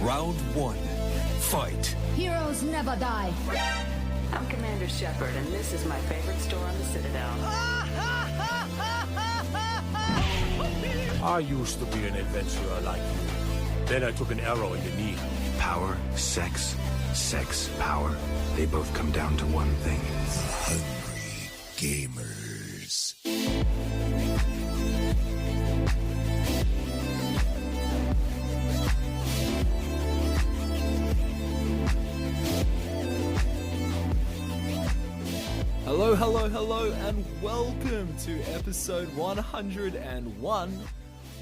Round one. Fight. Heroes never die. I'm Commander Shepard, and this is my favorite store on the Citadel. I used to be an adventurer like you. Then I took an arrow in the knee. Power, sex, power. They both come down to one thing. Hungry gamers. Hello, and welcome to episode 101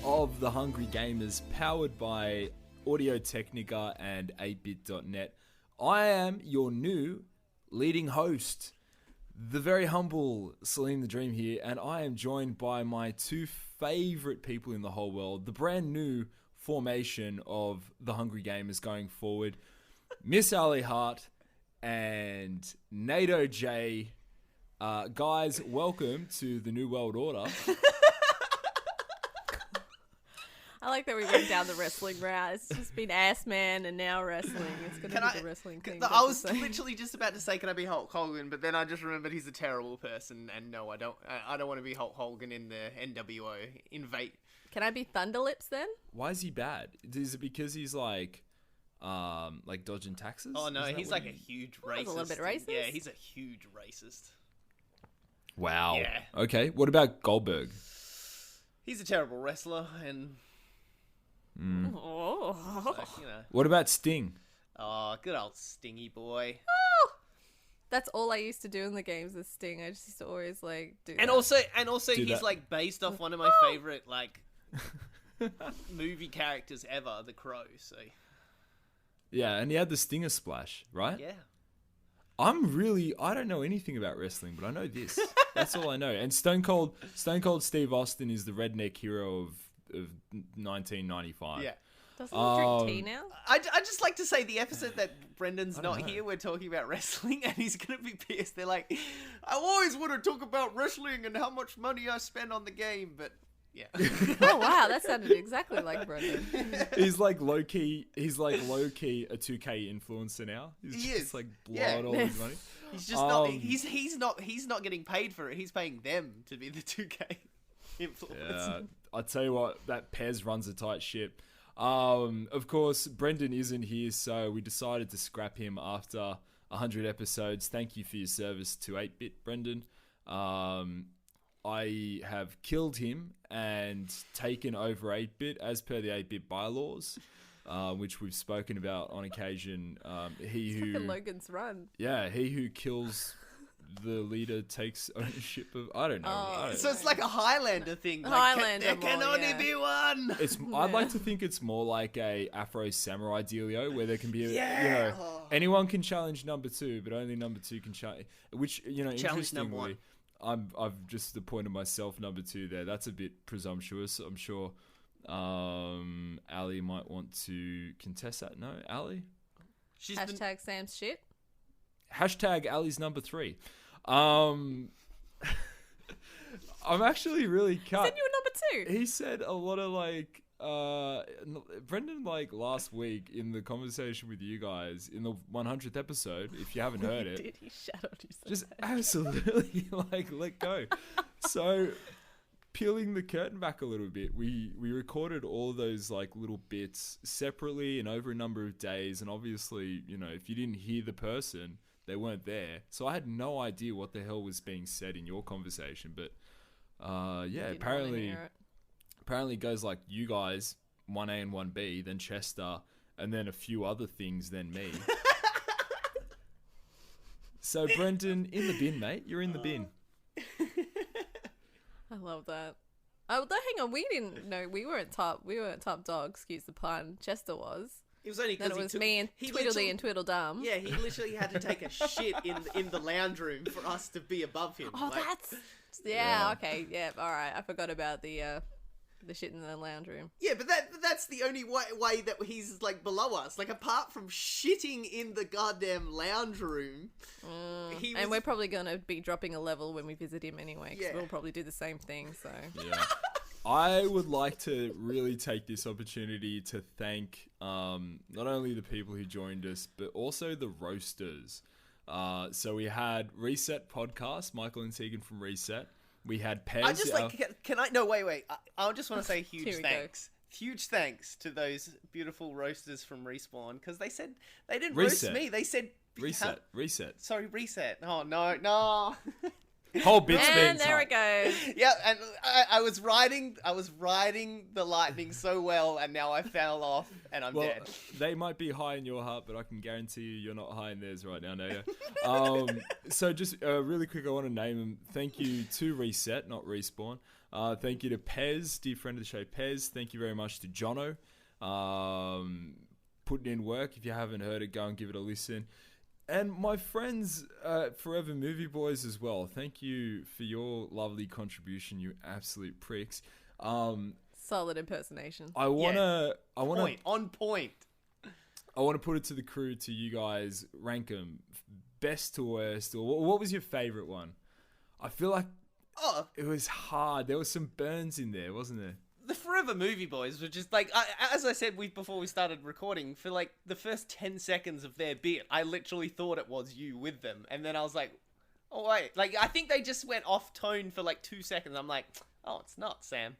of The Hungry Gamers, powered by Audio-Technica and 8bit.net. I am your new leading host, the very humble Saleem the Dream here, and I am joined by my two favorite people in the whole world, the brand new formation of The Hungry Gamers going forward, Miss Ally Hart and Nato J. Guys, welcome to the New World Order. I like that we went down the wrestling route. It's just been Ass Man and now wrestling. It's going to be the wrestling thing. I was literally just about to say, can I be Hulk Hogan? But then I just remembered he's a terrible person, and no, I don't want to be Hulk Hogan in the NWO. Invade. Can I be Thunder Lips then? Why is he bad? Is it because he's like dodging taxes? Oh no, he's like a huge racist. A little bit racist? Yeah, he's a huge racist. Wow. Yeah. Okay, what about Goldberg? He's a terrible wrestler, and Oh. so, you know. What about Sting? Oh, good old Stingy boy. That's all I used to do in the games with Sting. I just used to always do And that. also, Do he's that. like based off one of my favorite movie characters ever, The Crow. So Yeah, and he had the Stinger Splash, right? yeah. I don't know anything about wrestling, but I know this. That's all I know. And Stone Cold Steve Austin is the redneck hero of 1995. Yeah. Doesn't he drink tea now? I just like to say the episode that Brendan's not here, we're talking about wrestling, and he's going to be pissed. They're like, I always want to talk about wrestling and how much money I spend on the game, but yeah. Oh wow, that sounded exactly like Brendan. He's like low key a 2K influencer now. He's He just is. like blow Yeah. out all his money. He's just not, he's not getting paid for it. He's paying them to be the 2K influencer. Yeah, I'll tell you what, that Pez runs a tight ship. Of course, Brendan isn't here, so we decided to scrap him after 100 episodes. Thank you for your service to 8-bit, Brendan. I have killed him and taken over 8-bit as per the 8-bit bylaws, which we've spoken about on occasion. Fucking Logan's Run. Yeah, he who kills the leader takes ownership of. I don't know. So it's like a Highlander thing. Highlander there can more, only yeah. be one. I'd like to think it's more like a Afro Samurai dealio where there can be, Yeah. anyone can challenge number two, but only number two can challenge. Which Challenge number interestingly, I've just appointed myself number two there. That's a bit presumptuous. I'm sure Ally might want to contest that. No, Ally? Hashtag Sam's shit. Hashtag Ally's number three. I'm actually really cut. Said you were number 2. He said a lot of Brendan last week in the conversation with you guys in the 100th episode, if you haven't heard it, Did he shadowed you so just bad. absolutely let go. So peeling the curtain back a little bit, we recorded all those little bits separately and over a number of days, and obviously if you didn't hear the person, they weren't there, so I had no idea what the hell was being said in your conversation. But apparently it goes like you guys 1A and 1B, then Chester, and then a few other things, then me. So Brendan, in the bin, mate. You're in the bin. I love that. Oh, hang on. We weren't top dog. Excuse the pun. Chester was. It was only Then because it was me and Tweedledee and Tweedledum. Yeah, he literally had to take a shit in the lounge room for us to be above him. Oh, that's... Yeah, okay. Yeah, all right. I forgot about the shit in the lounge room. Yeah, but that's the only way that he's below us. Apart from shitting in the goddamn lounge room, And we're probably going to be dropping a level when we visit him anyway, because Yeah. we'll probably do the same thing, so... Yeah. I would like to really take this opportunity to thank not only the people who joined us, but also the roasters. So we had Reset Podcast, Michael and Tegan from Reset. We had Pez. I just can I? No, wait. I just want to say huge Here we thanks. Huge thanks to those beautiful roasters from Respawn, because they said they didn't Reset. roast me. They said Reset. Sorry, Reset. Oh no. Whole bit's being And there it goes. Yeah, and I was riding the lightning so well, and now I fell off, and I'm dead. They might be high in your heart, but I can guarantee you're not high in theirs right now, Nato. So just really quick, I want to name them. Thank you to Reset, not Respawn. Thank you to Pez, dear friend of the show, Pez. Thank you very much to Jono. Putting in work. If you haven't heard it, go and give it a listen. And my friends, Forever Movie Boys as well. Thank you for your lovely contribution, you absolute pricks. Solid impersonation. On point. I want to put it to the crew, to you guys, rank them best to worst. Or what was your favorite one? I feel like it was hard. There was some burns in there, wasn't there? The Forever Movie Boys were just like, as I said before we started recording, for like the first 10 seconds of their bit, I literally thought it was you with them. And then I was like, oh wait, like I think they just went off tone for like 2 seconds. I'm like, oh, it's not Sam.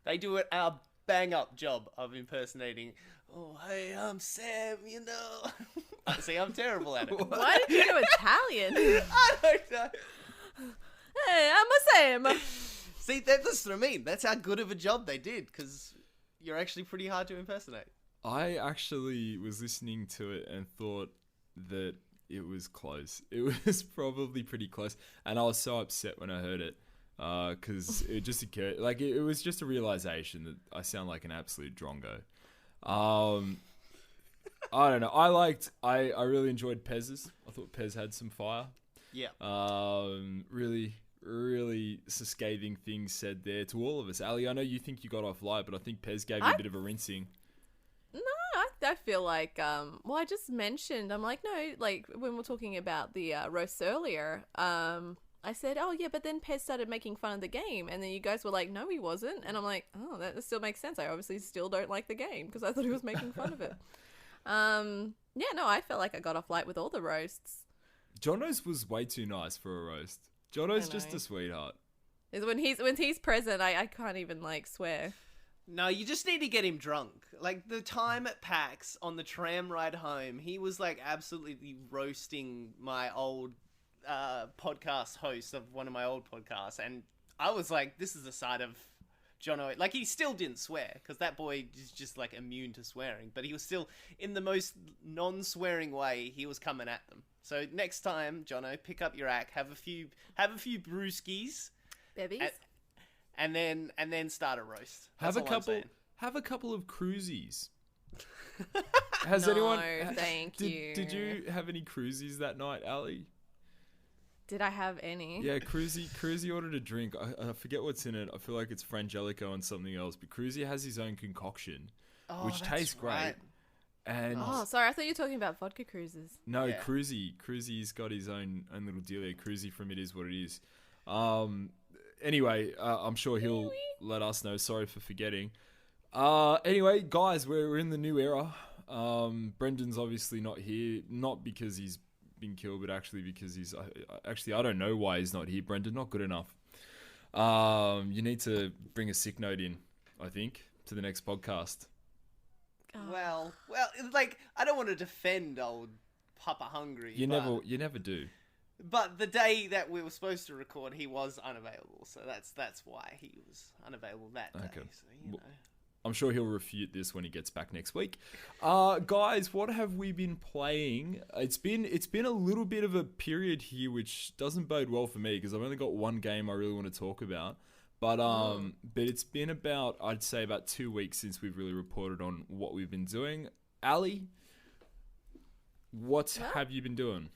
They do a bang up job of impersonating. Oh, hey, I'm Sam, you know. See, I'm terrible at it. Why did you do Italian? I don't know. Hey, I'm a Sam. See, that's what I mean. That's how good of a job they did, because you're actually pretty hard to impersonate. I actually was listening to it and thought that it was close. It was probably pretty close. And I was so upset when I heard it, because it just occurred. Like, it was just a realization that I sound like an absolute drongo. I don't know. I really enjoyed Pez's. I thought Pez had some fire. Yeah. Really scathing things said there to all of us. Ally, I know you think you got off light, but I think Pez gave you a bit of a rinsing. No, I feel like, well, I just mentioned, I'm like, no, like, when we're talking about the roasts earlier, I said, oh, yeah, but then Pez started making fun of the game, and then you guys were like, no, he wasn't, and I'm like, oh, that still makes sense. I obviously still don't like the game, because I thought he was making fun of it. Yeah, no, I felt like I got off light with all the roasts. Jono's was way too nice for a roast. Jono's just a sweetheart. When he's present, I can't even like swear. No, you just need to get him drunk. Like the time at PAX on the tram ride home, he was like absolutely roasting my old podcast host of one of my old podcasts, and I was like, this is a side of Jono. Like, he still didn't swear, because that boy is just like immune to swearing, but he was still, in the most non-swearing way, he was coming at them. So next time, Jono, pick up your act, have a few brewskis, Bebbies, and then start a roast. Have a couple of cruisies. Has no, anyone? Thank you. Did you have any cruisies that night, Ally? Did I have any? Yeah, Cruzy ordered a drink. I forget what's in it. I feel like it's Frangelico and something else. But Cruzy has his own concoction, which tastes great. And sorry, I thought you were talking about vodka cruises. No, yeah. Cruzy's got his own little deal there. Cruzy from It Is What It Is. Anyway, I'm sure he'll let us know. Sorry for forgetting. Anyway, guys, we're in the new era. Brendan's obviously not here, not because he's been killed, but actually because he's I don't know why he's not here. Brendan, not good enough. You need to bring a sick note in, I think, to the next podcast. Well, like, I don't want to defend old Papa Hungry. You never do. But the day that we were supposed to record, he was unavailable, so that's why he was unavailable that day. Okay. So, you know. I'm sure he'll refute this when he gets back next week. Guys, what have we been playing? It's been a little bit of a period here, which doesn't bode well for me because I've only got one game I really want to talk about. But it's been I'd say about 2 weeks since we've really reported on what we've been doing. Ally, what have you been doing?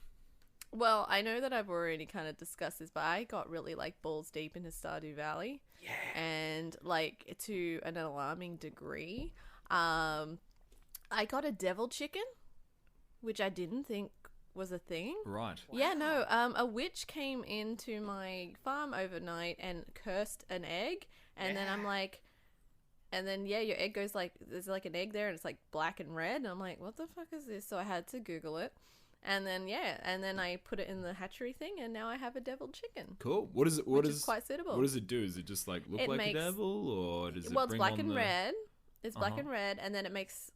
Well, I know that I've already kind of discussed this, but I got really like balls deep into Stardew Valley. Yeah. And like to an alarming degree. I got a devil chicken, which I didn't think was a thing. Right. Wow. Yeah, no. A witch came into my farm overnight and cursed an egg, and then I'm like, And then, yeah, your egg goes like, there's like an egg there and it's like black and red. And I'm like, what the fuck is this? So I had to Google it. And then, yeah, and then I put it in the hatchery thing and now I have a deviled chicken. Cool. What is it? Which is quite suitable. What does it do? Is it just like look It like makes- a devil, or does it Well, it's bring black on and the... red. It's black Uh-huh. and red. And then it makes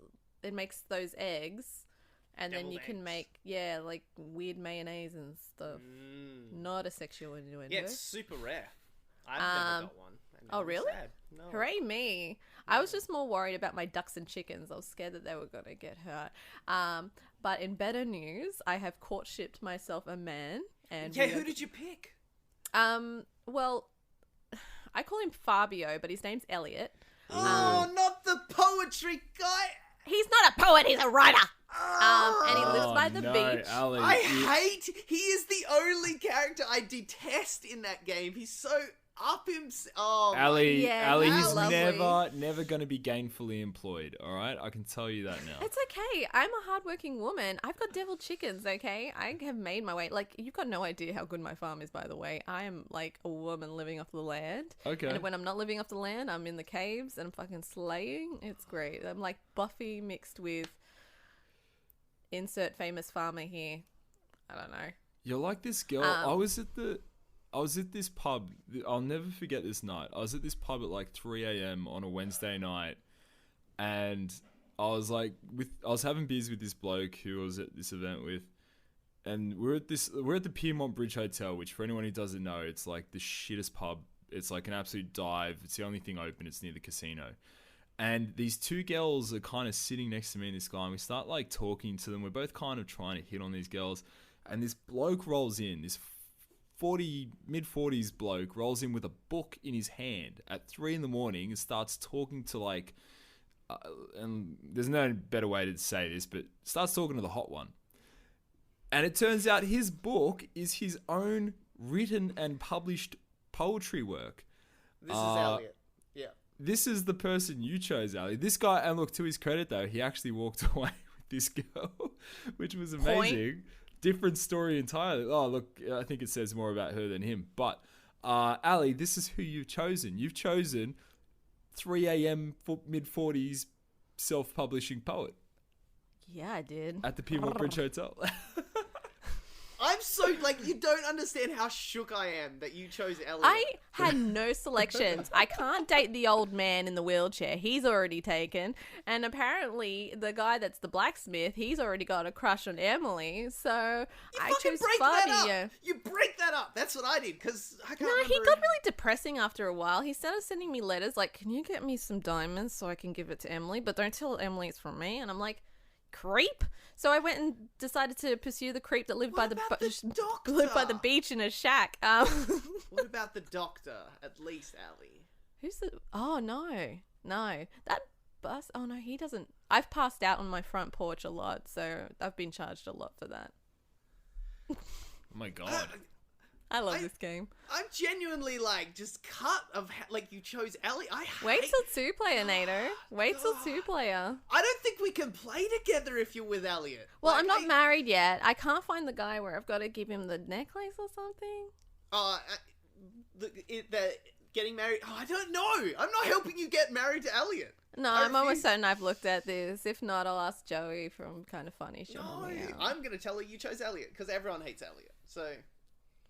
those eggs. And then Deviled you can eggs. make, yeah, like weird mayonnaise and stuff. Not a sexual innuendo. Yeah, it's super rare. I've never got one. and oh, I'm really? sad. No. Hooray me. I was just more worried about my ducks and chickens. I was scared that they were going to get hurt. But in better news, I have courtshipped myself a man. And Yeah, we who are- did you pick? Well, I call him Fabio, but his name's Elliot. Oh, not the poetry guy. He's not a poet, he's a writer. And he lives by the no, beach. Ali, I hate. He is the only character I detest in that game. He's so up himself. Oh, Ali, Yeah, Ali, he's he's lovely. never going to be gainfully employed. All right, I can tell you that now. It's okay. I'm a hardworking woman. I've got deviled chickens, okay? I have made my way. Like, you've got no idea how good my farm is, by the way. I am like a woman living off the land. Okay. And when I'm not living off the land, I'm in the caves and I'm fucking slaying. It's great. I'm like Buffy mixed with insert famous farmer here. I don't know. You're like this girl. I was at this pub. I'll never forget this night. I was at this pub at like 3 a.m. on a Wednesday night, and I was having beers with this bloke who I was at this event with, and we're at the Piermont Bridge Hotel, which for anyone who doesn't know, it's like the shittest pub. It's like an absolute dive. It's the only thing open. It's near the casino. And these two girls are kind of sitting next to me and this guy, and we start like talking to them. We're both kind of trying to hit on these girls, and this bloke rolls in, this mid-40s bloke rolls in with a book in his hand at 3 a.m. and starts talking to like, and there's no better way to say this, but starts talking to the hot one. And it turns out his book is his own written and published poetry work. This is Elliot. Yeah. This is the person you chose, Ali. This guy, and look, to his credit though, he actually walked away with this girl, which was amazing. Different story entirely. Oh, look, I think it says more about her than him. But, Ali, this is who you've chosen. You've chosen 3 a.m. mid-40s self-publishing poet Yeah, I did. at the Piermont Bridge Hotel. I'm so, like, you don't understand how shook I am that you chose Elliot. I had no selections. I can't date the old man in the wheelchair. He's already taken. And apparently, the guy that's the blacksmith, he's already got a crush on Emily. So You I fucking chose break that Fabio. up. You break that up. That's what I did, because I can't No, remember. he got really depressing after a while. He started sending me letters like, "Can you get me some diamonds so I can give it to Emily? But don't tell Emily it's from me." And I'm like, "Creep." So I went and decided to pursue the creep that lived What by the about the doctor? lived by the beach in a shack. What about the doctor, at least, Ali? Who's the? Oh no, that bus. Oh no, he doesn't. I've passed out on my front porch a lot, so I've been charged a lot for that. Oh my God. I love this game. I'm genuinely, like, just cut of, like, you chose Ellie. Wait till 2-player, Nato. Wait till 2-player. I don't think we can play together if you're with Elliot. Well, Like, I'm not married yet. I can't find the guy where I've got to give him the necklace or something. The getting married. Oh, I don't know. I'm not helping you get married to Elliot. No, I I'm almost refuse. certain I've looked at this. If not, I'll ask Joey from Kind of Funny. She'll help No, me out. I'm gonna tell her you chose Elliot because everyone hates Elliot. So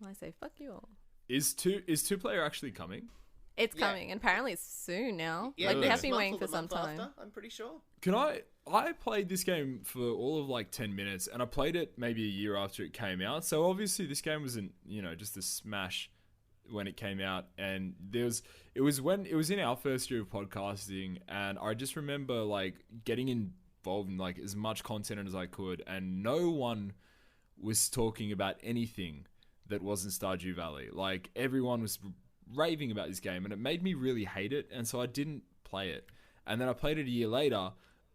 I say, fuck you all. Is two-player actually coming? It's Yeah. coming, and apparently it's soon now. yeah, Like, we next have been month waiting or for the some month time. after, I'm pretty sure. Can I played this game for all of like 10 minutes, and I played it maybe a year after it came out. So obviously this game wasn't, just a smash when it came out. And it was in our first year of podcasting, and I just remember like getting involved in like as much content as I could, and no one was talking about anything that wasn't Stardew Valley. Like everyone was raving about this game, and it made me really hate it, and so I didn't play it. And then I played it a year later,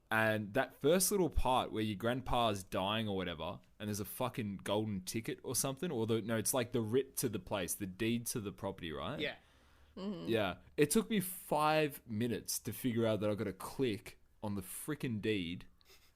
and that first little part where your grandpa's dying or whatever, and there's a fucking golden ticket or something, or it's like the writ to the place, the deed to the property, right? Yeah. Yeah. It took me 5 minutes to figure out that I got to click on the freaking deed,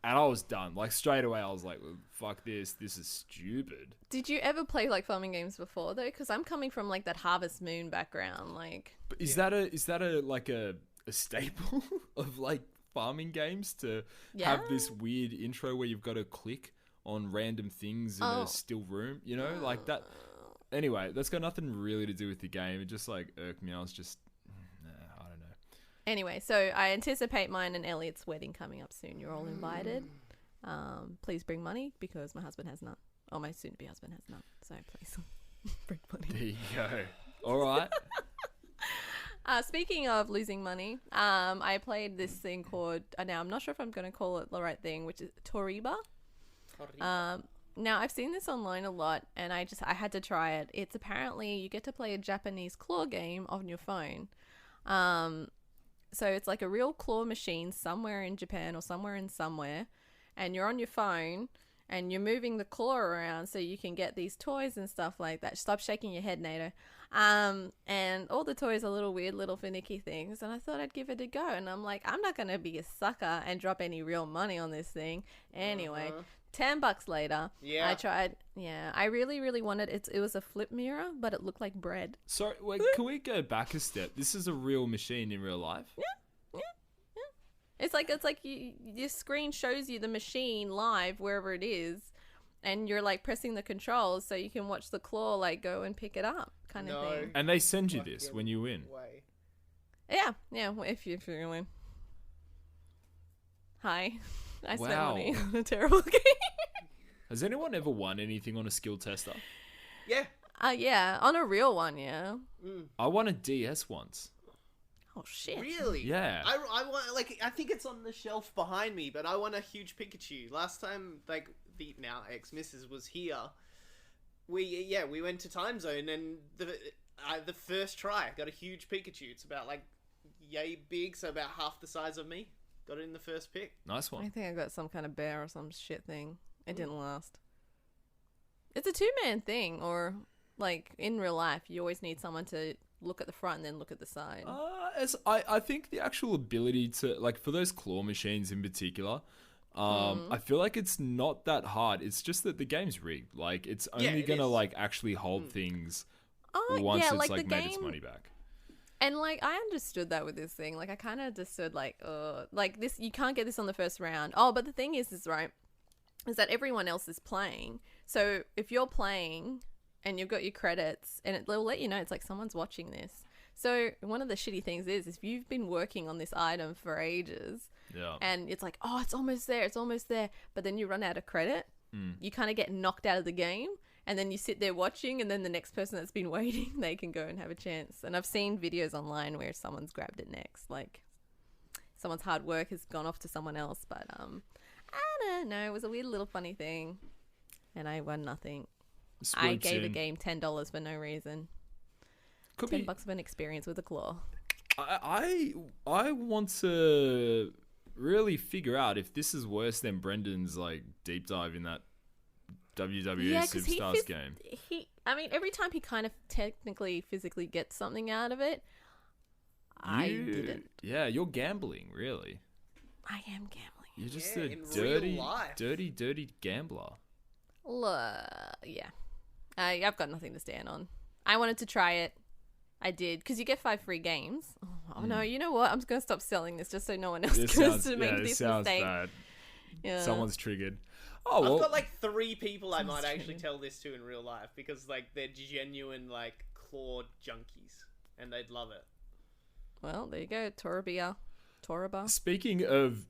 and I was done. Like straight away, I was like, well, "Fuck this! This is stupid." Did you ever play like farming games before though? Because I'm coming from like that Harvest Moon background. Like, But is that a a staple of like farming games to have this weird intro where you've got to click on random things in a still room, you know, like that. Anyway, that's got nothing really to do with the game. It just like irked me. I was just, I don't know. Anyway, so I anticipate mine and Elliot's wedding coming up soon. You're all invited. Please bring money because my husband has none. Oh, my soon-to-be husband has none. So please bring money. There you go. All right. Speaking of losing money, I played this thing called, now I'm not sure if I'm going to call it the right thing, which is Toriba. Now I've seen this online a lot and I had to try it. It's apparently you get to play a Japanese claw game on your phone. So it's like a real claw machine somewhere in Japan or somewhere, and you're on your phone and you're moving the claw around so you can get these toys and stuff like that. Stop shaking your head, Nato. And all the toys are little weird, little finicky things. And I thought I'd give it a go. And I'm like, I'm not going to be a sucker and drop any real money on this thing. Anyway, $10 later, I tried. Yeah, I really, really wanted it. It was a flip mirror, but it looked like bread. Sorry, wait, can we go back a step? This is a real machine in real life? Yeah. It's like your screen shows you the machine live wherever it is, and you're like pressing the controls so you can watch the claw like go and pick it up, kind of thing. And they send you this when you win. Yeah. If you win. Hi, I spent money on a terrible game. Has anyone ever won anything on a skill tester? Yeah. Yeah, on a real one, yeah. I won a DS once. Oh shit! Really? Yeah. I want I think it's on the shelf behind me, but I want a huge Pikachu. Last time like the now ex-missus was here, we went to Time Zone and the first try got a huge Pikachu. It's about like yay big, so about half the size of me. Got it in the first pick. Nice one. I think I got some kind of bear or some shit thing. It didn't last. It's a 2-man thing, or like in real life, you always need someone to look at the front and then look at the side. I think the actual ability to, like, for those claw machines in particular, I feel like it's not that hard. It's just that the game's rigged. Like, it's only gonna like actually hold things once it's like made its money back. And like I understood that with this thing. Like I kind of understood like this, you can't get this on the first round. Oh, but the thing is right, is that everyone else is playing. So if you're playing and you've got your credits, and it'll let you know it's like someone's watching this. So one of the shitty things is if you've been working on this item for ages, and it's like, oh, it's almost there, but then you run out of credit, you kind of get knocked out of the game, and then you sit there watching, and then the next person that's been waiting, they can go and have a chance. And I've seen videos online where someone's grabbed it next, like someone's hard work has gone off to someone else, but I don't know, it was a weird little funny thing, and I won nothing. I gave a game $10 for no reason. Could $10 of an experience with a claw. I want to really figure out if this is worse than Brendan's like deep dive in that WWE Superstars game. I mean, every time he kind of technically physically gets something out of it, I didn't. Yeah, you're gambling, really. I am gambling. You're just a dirty gambler. Yeah. I've got nothing to stand on. I wanted to try it. I did, because you get 5 free games. Oh no, you know what? I'm just going to stop selling this just so no one else goes to make this mistake. Bad. Yeah. Someone's triggered. I've got like 3 people I might actually tell this to in real life, because like they're genuine like claw junkies and they'd love it. Well, there you go. Toriba. Speaking of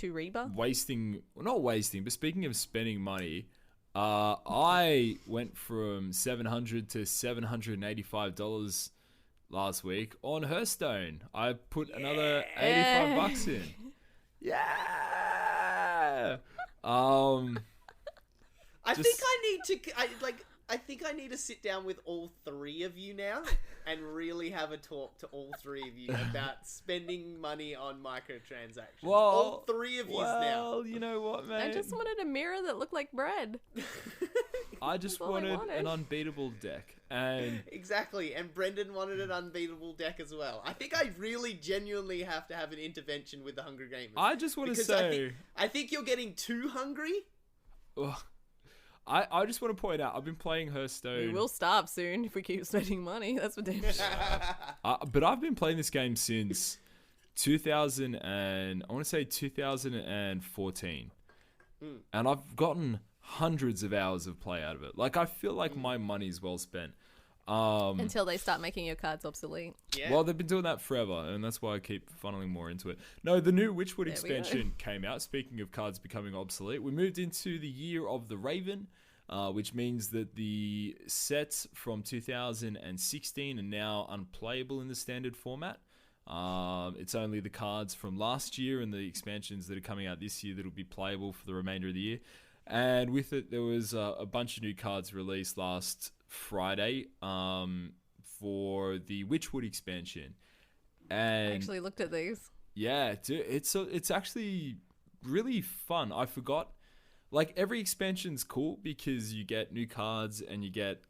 not wasting, but speaking of spending money, I went from $700 to $785 last week on Hearthstone. I put another $85 in. Yeah. I think I need to sit down with all 3 of you now and really have a talk to all 3 of you about spending money on microtransactions. Well, all 3 of you now. Well, you know what, man? I just wanted a mirror that looked like bread. I just wanted an unbeatable deck. And exactly, and Brendan wanted an unbeatable deck as well. I think I really genuinely have to have an intervention with the Hunger Gamers. I just want to say... I think you're getting too hungry. I just want to point out, I've been playing Hearthstone. We will starve soon if we keep spending money. That's for damn sure. But I've been playing this game since I want to say 2014. And I've gotten hundreds of hours of play out of it. Like, I feel like my money's well spent. Until they start making your cards obsolete. Yeah. Well, they've been doing that forever, and that's why I keep funneling more into it. No, the new Witchwood expansion came out. Speaking of cards becoming obsolete, we moved into the Year of the Raven, which means that the sets from 2016 are now unplayable in the standard format. It's only the cards from last year and the expansions that are coming out this year that will be playable for the remainder of the year. And with it, there was a bunch of new cards released last Friday for the Witchwood expansion. And I actually looked at these. yeah, dude, it's actually really fun. I forgot, like, every expansion's cool because you get new cards and you get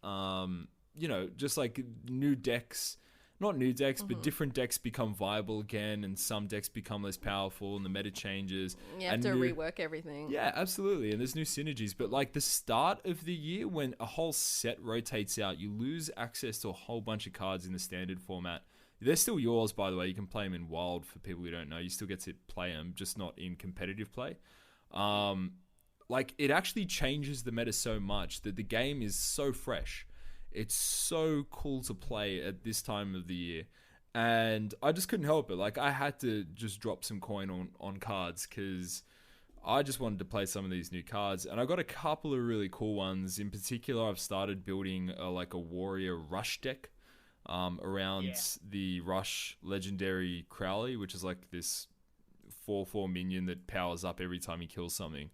just like new decks. Not new decks, but different decks become viable again, and some decks become less powerful, and the meta changes. You have to rework everything. Yeah, absolutely, and there's new synergies. But like the start of the year, when a whole set rotates out, you lose access to a whole bunch of cards in the standard format. They're still yours, by the way. You can play them in Wild for people who don't know. You still get to play them, just not in competitive play. Like, it actually changes the meta so much that the game is so fresh. It's so cool to play at this time of the year. And I just couldn't help it. Like, I had to just drop some coin on cards because I just wanted to play some of these new cards. And I got a couple of really cool ones. In particular, I've started building a warrior rush deck around the Rush legendary Crowley, which is like this 4/4 minion that powers up every time he kills something.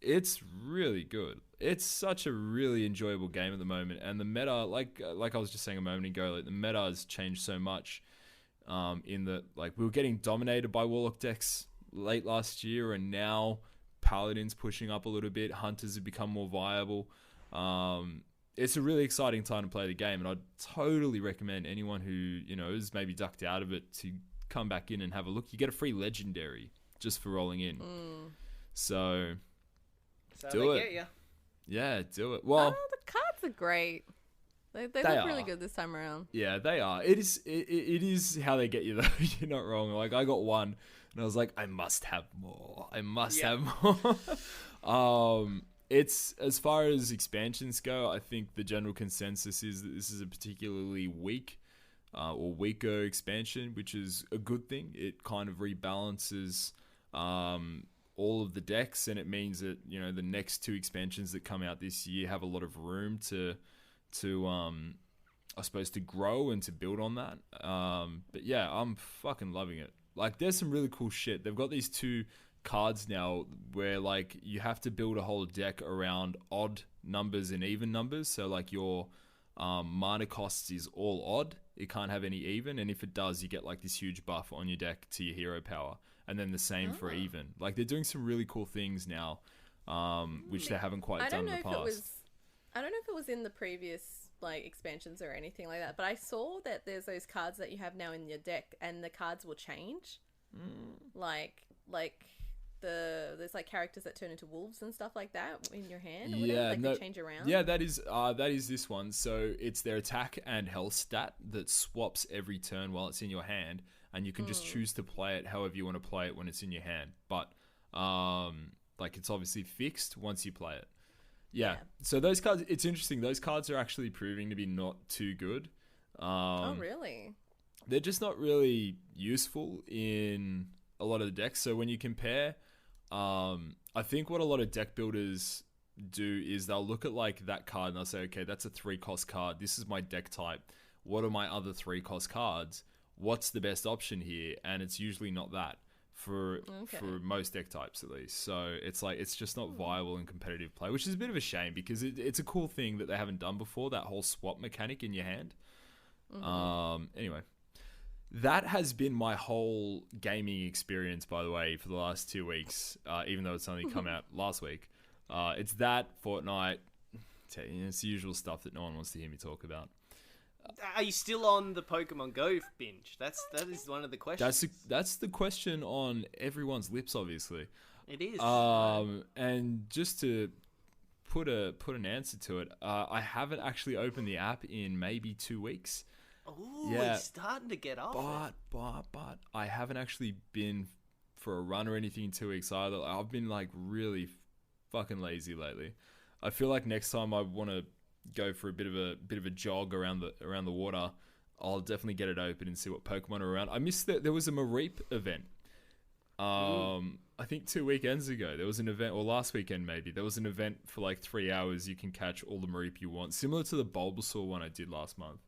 It's really good. It's such a really enjoyable game at the moment, and the meta, like I was just saying a moment ago, like the meta has changed so much. In that, like, we were getting dominated by Warlock decks late last year, and now Paladins pushing up a little bit. Hunters have become more viable. It's a really exciting time to play the game, and I'd totally recommend anyone who is maybe ducked out of it to come back in and have a look. You get a free legendary just for rolling in. So do it. Get ya. Yeah, do it. Well, the cards are great. They look really good this time around. Yeah, they are. It is how they get you, though. You're not wrong. Like, I got one, and I was like, I must have more. I must have more. It's, as far as expansions go, I think the general consensus is that this is a particularly weak or weaker expansion, which is a good thing. It kind of rebalances all of the decks, and it means that the next two expansions that come out this year have a lot of room to I suppose to grow and to build on that. But yeah, I'm fucking loving it. Like, there's some really cool shit. They've got these two cards now where, like, you have to build a whole deck around odd numbers and even numbers. So, like, your mana cost is all odd. It can't have any even, and if it does, you get like this huge buff on your deck to your hero power. And then the same for even. Like, they're doing some really cool things now, which they haven't quite done in the past. I don't know if it was in the previous like expansions or anything like that, but I saw that there's those cards that you have now in your deck, and the cards will change. Like there's like characters that turn into wolves and stuff like that in your hand. Or whatever, they change around. Yeah, that is this one. So it's their attack and health stat that swaps every turn while it's in your hand. And you can just choose to play it however you want to play it when it's in your hand. But, like, it's obviously fixed once you play it. Yeah. So those cards, it's interesting. Those cards are actually proving to be not too good. Oh, really? They're just not really useful in a lot of the decks. So when you compare, I think what a lot of deck builders do is they'll look at, like, that card and they'll say, okay, that's a 3-cost card. This is my deck type. What are my other 3-cost cards? What's the best option here? And it's usually not that for most deck types, at least. So it's like, it's just not viable in competitive play, which is a bit of a shame because it's a cool thing that they haven't done before, that whole swap mechanic in your hand. Anyway, that has been my whole gaming experience, by the way, for the last 2 weeks, even though it's only come out last week. It's that, Fortnite, it's the usual stuff that no one wants to hear me talk about. Are you still on the Pokemon Go binge? That is one of the questions. That's the question on everyone's lips, obviously. It is. And just to put an answer to it, I haven't actually opened the app in maybe 2 weeks. Oh, Yeah. he's starting to get off it. But I haven't actually been for a run or anything in 2 weeks either. I've been like really fucking lazy lately. I feel like next time I want to go for a bit of a jog around the water, I'll definitely get it open and see what Pokemon are around. I missed that there was a Mareep event. I think 2 weekends ago there was an event, or last weekend maybe, there was an event for like 3 hours. You can catch all the Mareep you want, similar to the Bulbasaur one I did last month.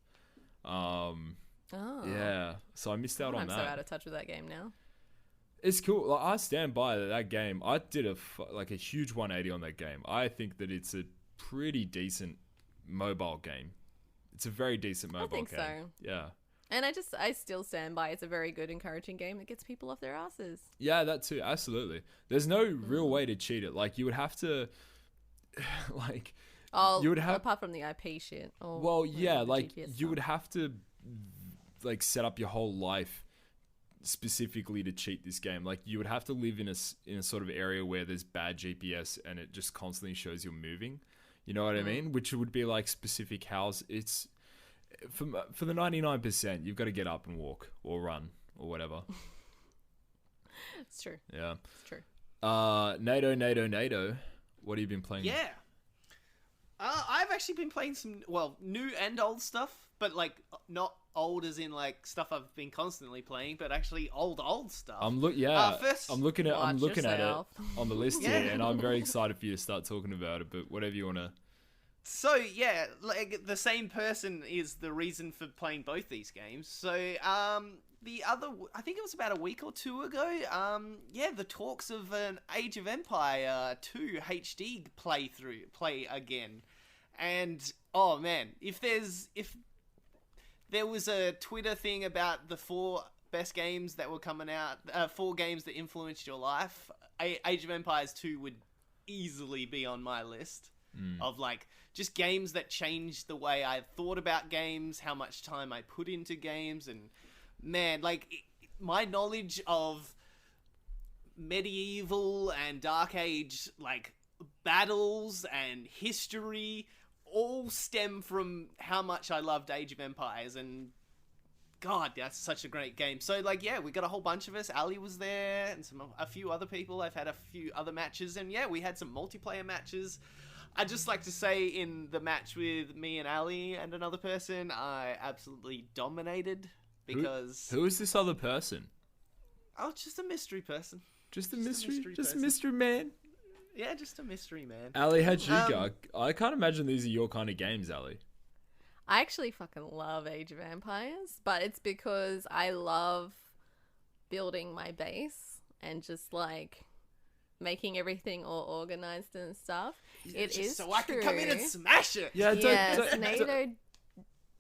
Yeah, so I missed out on I'm that. so out of touch with that game now. It's cool. Like, I stand by that game. I did a huge 180 on that game. I think that it's a pretty decent mobile game. It's a very decent mobile game. I think so. Yeah. And I still stand by it's a very good, encouraging game that gets people off their asses. Yeah, that too. Absolutely. There's no real way to cheat it. Like, you would have to, like, you would have, apart from the IP shit. Or, well, yeah, like, GPS you stuff. would have to, like, set up your whole life specifically to cheat this game. Like, you would have to live in a sort of area where there's bad GPS and it just constantly shows you're moving. You know what I mean? Which would be like specific house. It's for the 99%, you've got to get up and walk or run or whatever. It's true. Yeah. It's true. Nato. What have you been playing? Yeah. I've actually been playing some, well, new and old stuff, but like not old as in like stuff I've been constantly playing, but actually old stuff. I'm looking at it on the list here, and I'm very excited for you to start talking about it. But whatever you wanna. So yeah, like the same person is the reason for playing both these games. So I think it was about a week or two ago. The talks of an Age of Empire 2 HD play again, and oh man, if there was a Twitter thing about the 4 best games that were coming out, 4 games that influenced your life, Age of Empires 2 would easily be on my list of like just games that changed the way I thought about games, how much time I put into games, and man, like my knowledge of medieval and Dark Age like battles and history all stem from how much I loved Age of Empires, and God, that's such a great game. So like, yeah, we got a whole bunch of us. Ally was there, and a few other people. I've had a few other matches, and yeah, we had some multiplayer matches. I'd just like to say, in the match with me and Ally and another person, I absolutely dominated because Who is this other person? Oh, just a mystery person. Just a mystery man. Yeah, just a mystery man. Ali, how'd you go? I can't imagine these are your kind of games, Ali. I actually fucking love Age of Empires, but it's because I love building my base and just like making everything all organized and stuff. Yeah, it is so true. I can come in and smash it. Yeah, Yes,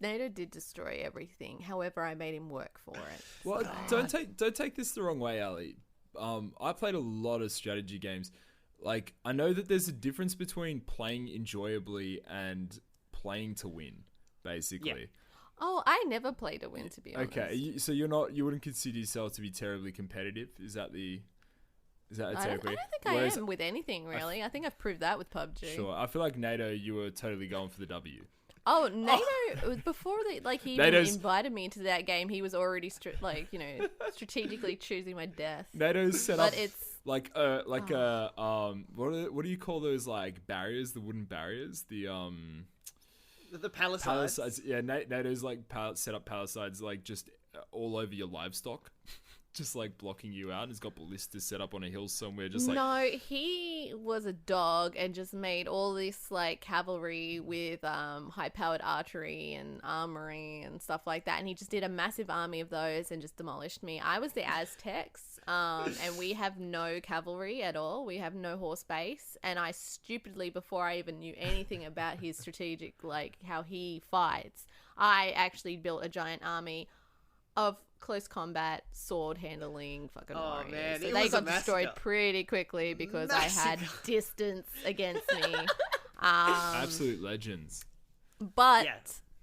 Nato did destroy everything. However, I made him work for it. Well, don't take this the wrong way, Ali. I played a lot of strategy games. Like, I know that there's a difference between playing enjoyably and playing to win, basically. Yeah. Oh, I never played to win, to be honest. Okay, so you wouldn't consider yourself to be terribly competitive? Is that a I don't think I am with anything, really. I think I've proved that with PUBG. Sure. I feel like Nato, you were totally going for the W. Oh, Nato, before he even invited me into that game, he was already strategically choosing my death. Nato's set up it's what do you call those like barriers? The wooden barriers? The palisades. Palisades. Yeah, Nato's like set up palisades like just all over your livestock. Just like blocking you out. He's got ballistas set up on a hill somewhere. Just like no, he was a dog and just made all this like cavalry with high-powered archery and armory and stuff like that. And he just did a massive army of those and just demolished me. I was the Aztecs, and we have no cavalry at all. We have no horse base. And I stupidly, before I even knew anything about his strategic, like how he fights, I actually built a giant army of close combat, sword handling fucking warriors. Man, so they got destroyed pretty quickly because I had distance against me. absolute legends. But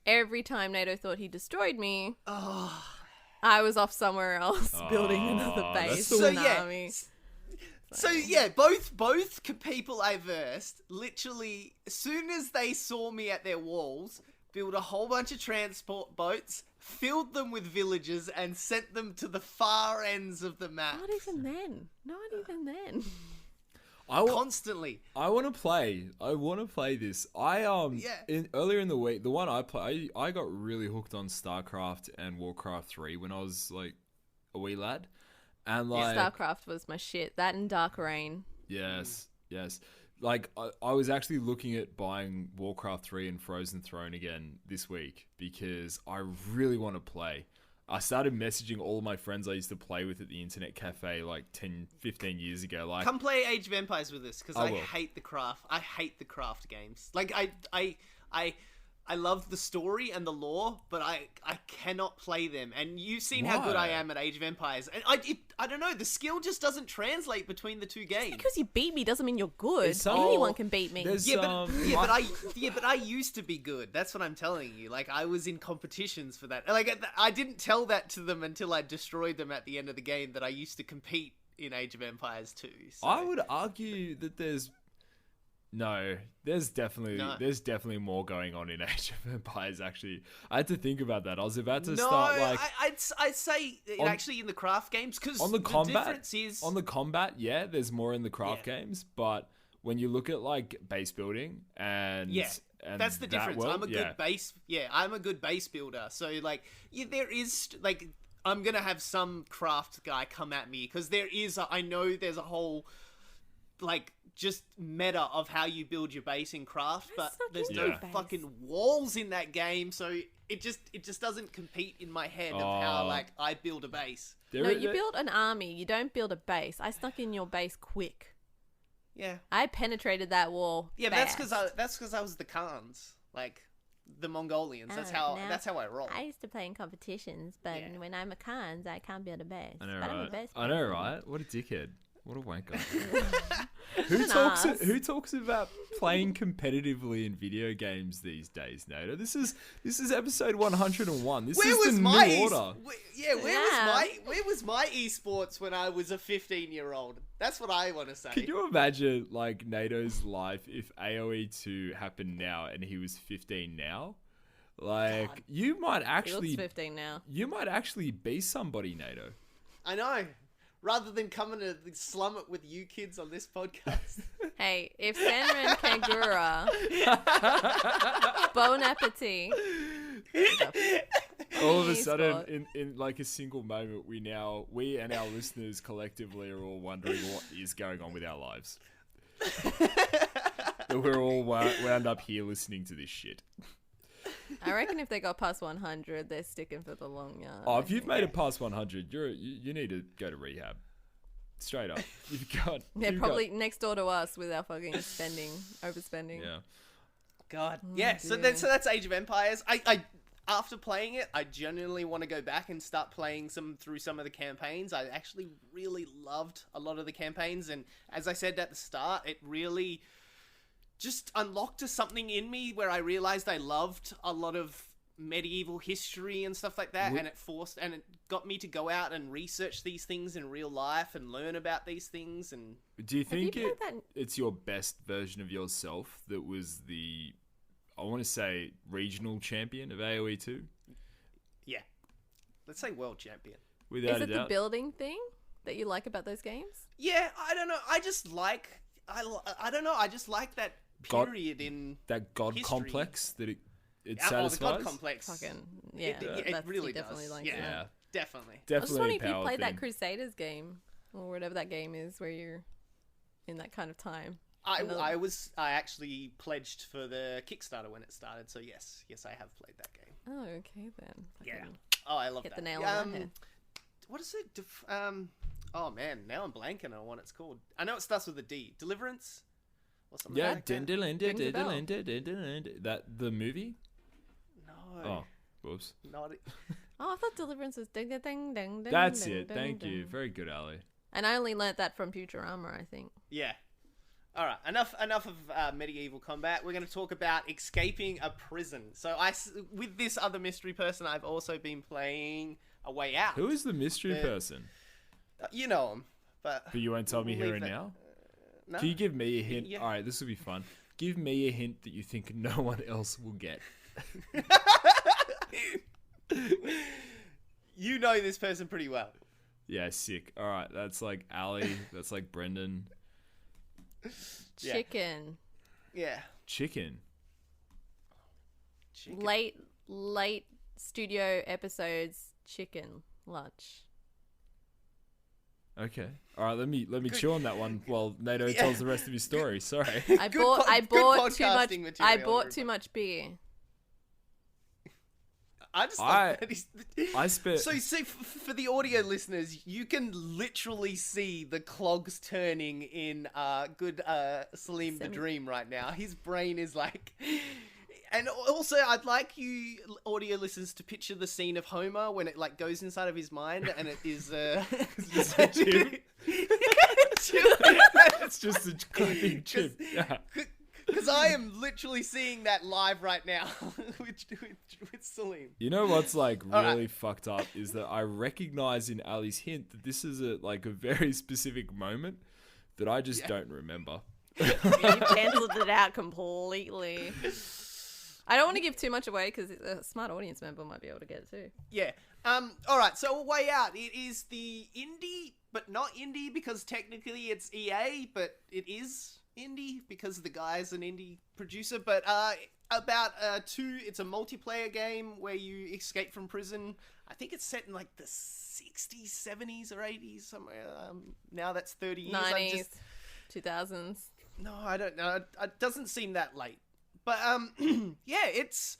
every time Nato thought he destroyed me, I was off somewhere else building another base and army. So yeah, both people I versed, literally, as soon as they saw me at their walls, build a whole bunch of transport boats, filled them with villagers, and sent them to the far ends of the map. Not even then. Not even then. Constantly. I want to play. I want to play this. Earlier in the week, the one I play, I got really hooked on StarCraft and Warcraft 3 when I was like a wee lad, and like StarCraft was my shit. That and Dark Reign. Yes. Like I was actually looking at buying Warcraft 3 and Frozen Throne again this week because I really want to play. I started messaging all of my friends I used to play with at the internet cafe like 10, 15 years ago. Like, come play Age of Empires with us, because I will. hate the craft. I hate the craft games. Like, I love the story and the lore, but I cannot play them. And you've seen how good I am at Age of Empires. And I don't know, the skill just doesn't translate between the two games. Just because you beat me doesn't mean you're good. Anyone can beat me. But I used to be good. That's what I'm telling you. Like, I was in competitions for that. Like, I didn't tell that to them until I destroyed them at the end of the game, that I used to compete in Age of Empires too. So. I would argue that there's definitely more going on in Age of Empires. Actually, I had to think about that. I was about to start like I'd say actually in the craft games, because on the combat difference is on the combat. Yeah, there's more in the craft games, but when you look at like base building and that's the difference. I'm a good base builder. So like there is like I'm gonna have some craft guy come at me because I know there's a whole like just meta of how you build your base in craft, but there's no fucking walls in that game, so it just doesn't compete in my head of how like I build a base. You build an army, you don't build a base. I snuck in your base quick. Yeah, I penetrated that wall. Yeah, but that's because I was the Khans, like the Mongolians. That's how I roll. I used to play in competitions, but when I'm a Khans, I can't build a base. I know, but right? I'm a base I know, right? What a dickhead. What a wanker. Who talks about playing competitively in video games these days, Nato? This is episode 101. This is the new order. Where was my esports when I was a 15-year-old? That's what I want to say. Can you imagine like Nato's life if AoE 2 happened now and he was 15 now? Like God. You might actually he looks 15 now. You might actually be somebody, Nato. I know. Rather than coming to slum it with you kids on this podcast. Hey, if Senran Kagura, Bon Appetit. All of a sudden, in like a single moment, we and our listeners collectively are all wondering what is going on with our lives. We're all wound up here listening to this shit. I reckon if they got past 100, they're sticking for the long yard. Oh, if you've made it past 100, you need to go to rehab. Straight up. They're probably next door to us with our fucking overspending. Yeah. God. Yeah, so that's Age of Empires. I after playing it, I genuinely want to go back and start playing through some of the campaigns. I actually really loved a lot of the campaigns, and as I said at the start, it really just unlocked something in me where I realized I loved a lot of medieval history and stuff like that, and it got me to go out and research these things in real life and learn about these things. And do you think it's your best version of yourself that was the, I want to say, regional champion of AoE 2? Yeah, let's say world champion. Without Is a it doubt. The building thing that you like about those games? Yeah, I don't know. I just like I don't know. I just like that period in that god history. Complex that it satisfies. The god complex. Fucking it really definitely does. Likes Yeah, it. definitely. I was just wondering if you played that Crusaders game or whatever that game is where you're in that kind of time. I actually pledged for the Kickstarter when it started, so yes, I have played that game. Oh, okay then. Yeah. Oh, I love that. Hit the nail on the head. What is it? Oh man, now I'm blanking on what it's called. I know it starts with a D. Deliverance? Or something like that. That the movie? No. Oh, whoops. Not it. Oh, I thought Deliverance was ding ding ding ding. That's ding, it. ding, Thank ding. you. Very good, Ali. And I only learnt that from Futurama, I think. Yeah. All right. Enough of medieval combat. We're going to talk about escaping a prison. So with this other mystery person, I've also been playing A Way Out. Who is the mystery person? You know him, but you won't tell me here and now. No. Can you give me a hint? Yeah. All right, this will be fun. Give me a hint that you think no one else will get. You know this person pretty well. Yeah, sick. All right, that's like Ali. That's like Brendan. Yeah. Chicken. Yeah. Chicken. Late studio episodes. Chicken lunch. Okay. All right. Let me chew on that one while Nato tells the rest of his story. Sorry. I Good bought too much. podcasting material, I bought everybody. too much beer. I spent. So, for the audio listeners, you can literally see the clogs turning in good Saleem the Dream right now. His brain is like... And also, I'd like you audio listeners to picture the scene of Homer when it like goes inside of his mind, and it is It's just a clapping chip. Yeah. Because I am literally seeing that live right now with Saleem. You know what's like All really right. fucked up is that I recognize in Ali's hint that this is a very specific moment that I just don't remember. You cancelled it out completely. I don't want to give too much away because a smart audience member might be able to get it too. Yeah. All right. So Way Out. It is the indie, but not indie because technically it's EA, but it is indie because the guy's an indie producer. But it's a multiplayer game where you escape from prison. I think it's set in like the 60s, 70s, or 80s somewhere. Now that's 30 years. 90s, 2000s. No, I don't know. It doesn't seem that late. But yeah, it's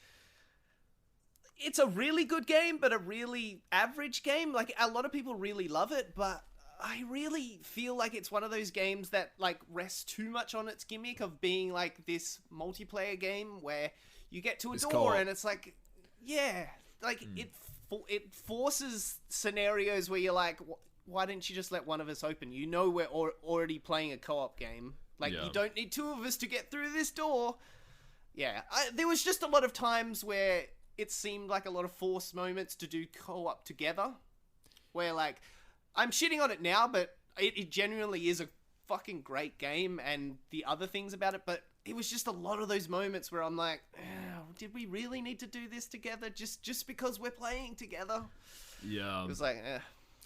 a really good game, but a really average game. Like a lot of people really love it, but I really feel like it's one of those games that like rests too much on its gimmick of being like this multiplayer game where you get to a door co-op. and it's like, yeah, like it forces scenarios where you're like, why didn't you just let one of us open? You know, we're already playing a co-op game. Like you don't need two of us to get through this door. Yeah, there was just a lot of times where it seemed like a lot of forced moments to do co-op together. Where, like, I'm shitting on it now, but it genuinely is a fucking great game and the other things about it. But it was just a lot of those moments where I'm like, did we really need to do this together just because we're playing together? Yeah. It was like,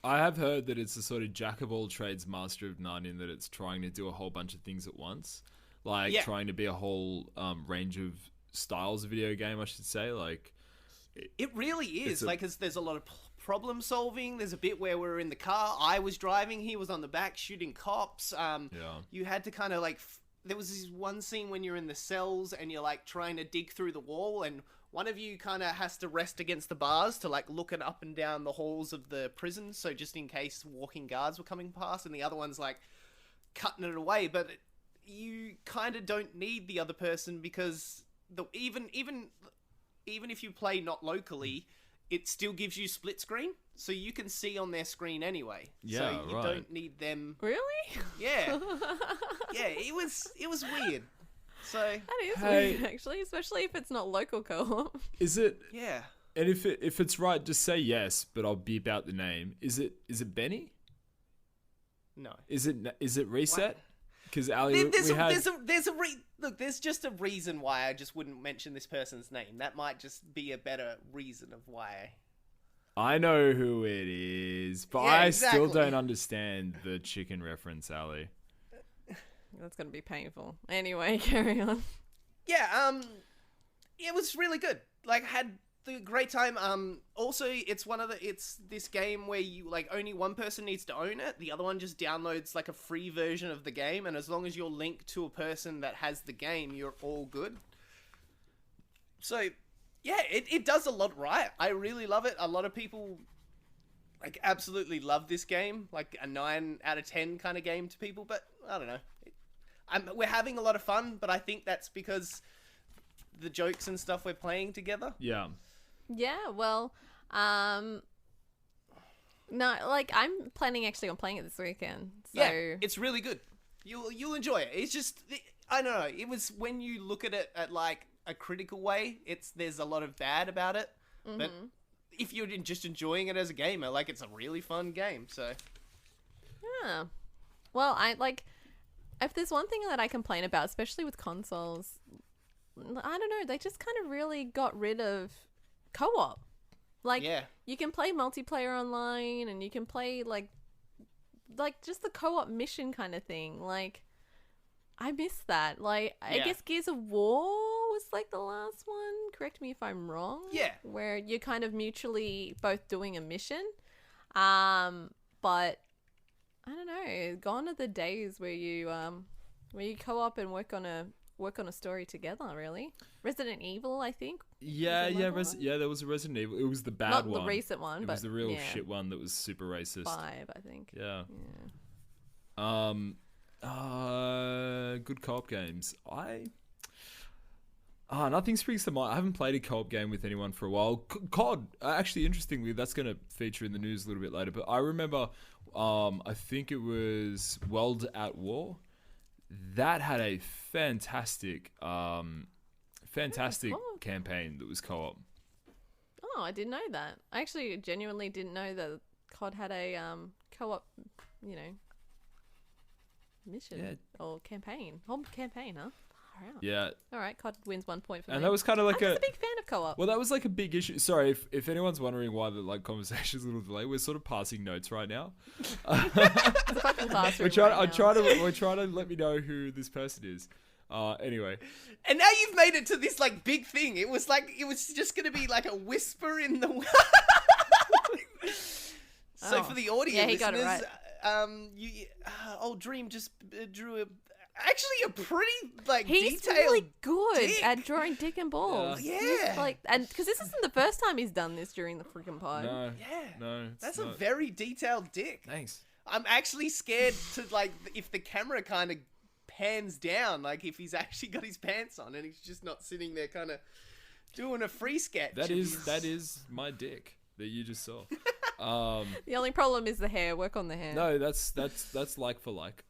I have heard that it's a sort of jack of all trades, master of none, in that it's trying to do a whole bunch of things at once. Like, trying to be a whole range of styles of video game, I should say. Like, it really is. Like, there's a lot of problem solving. There's a bit where we're in the car. I was driving. He was on the back shooting cops. You had to kind of, like... There was this one scene when you're in the cells and you're, like, trying to dig through the wall, and one of you kind of has to rest against the bars to, like, look it up and down the halls of the prison, so just in case walking guards were coming past, and the other one's, like, cutting it away, but... you kind of don't need the other person because even if you play not locally, it still gives you split screen, so you can see on their screen anyway. Yeah, so you right. don't need them. Really? Yeah, yeah. It was weird. So That is weird, actually, especially if it's not local co-op. Is it? yeah. And if it's right, just say yes, but I'll beep out the name. Is it Benny? No. Is it Reset? What? Because Ali, there's just a reason why I just wouldn't mention this person's name. That might just be a better reason of why. I know who it is, but Yeah, I exactly. still don't understand the chicken reference, Ali. That's going to be painful. Anyway, carry on. Yeah, it was really good. Like, had the great time. Also, it's this game where you, like, only one person needs to own it. The other one just downloads, like, a free version of the game, and as long as you're linked to a person that has the game, you're all good. So, yeah, it does a lot right. I really love it. A lot of people, like, absolutely love this game. Like, a 9 out of 10 kind of game to people, but I don't know. We're having a lot of fun, but I think that's because the jokes and stuff we're playing together. Yeah. Yeah, well, no, like, I'm planning actually on playing it this weekend. So... Yeah, it's really good. You'll enjoy it. It's just, I don't know. It was when you look at it at, like, a critical way, there's a lot of bad about it. Mm-hmm. But if you're just enjoying it as a gamer, like, it's a really fun game. So Yeah. Well, if there's one thing that I complain about, especially with consoles, I don't know, they just kind of really got rid of co-op. Like, Yeah. you can play multiplayer online, and you can play like just the co-op mission kind of thing. Like, I miss that. Like, I Yeah. guess Gears of War was like the last one. Correct me if I'm wrong. Yeah. Where you're kind of mutually both doing a mission. But I don't know. Gone are the days where you co-op and work on a story together. Really, Resident Evil, I think. Yeah, there was a Resident Evil. It was the bad Not one. the recent one, It but was the real yeah. shit one that was super racist. 5, I think. Yeah. Good co-op games. Nothing springs to mind. I haven't played a co-op game with anyone for a while. COD, actually, interestingly, that's going to feature in the news a little bit later. But I remember, I think it was World at War. That had a fantastic campaign that was co-op. Oh, I didn't know that. I actually genuinely didn't know that COD had a co-op, mission or campaign. Whole campaign, huh? Far out. Yeah. All right, COD wins 1 point for me. And that was kind of like I'm just a big fan of co-op. Well, that was like a big issue. Sorry, if anyone's wondering why the conversation's a little delayed, we're sort of passing notes right now. It's a fucking classroom. We're trying to let me know who this person is. Anyway. And now you've made it to this like big thing. It was just gonna be like a whisper in the. So for the audio yeah, he listeners, got it right. Old Dream just drew a pretty like He's detailed. really good dick. at drawing dick and balls. Yeah. He's like, and because this isn't the first time he's done this during the freaking pod. No. Yeah. No. it's That's not. a very detailed dick. Thanks. I'm actually scared to like if the camera kind of pans down, like if he's actually got his pants on and he's just not sitting there kind of doing a free sketch. That is my dick that you just saw. The only problem is the hair. Work on the hair. No, that's like for like.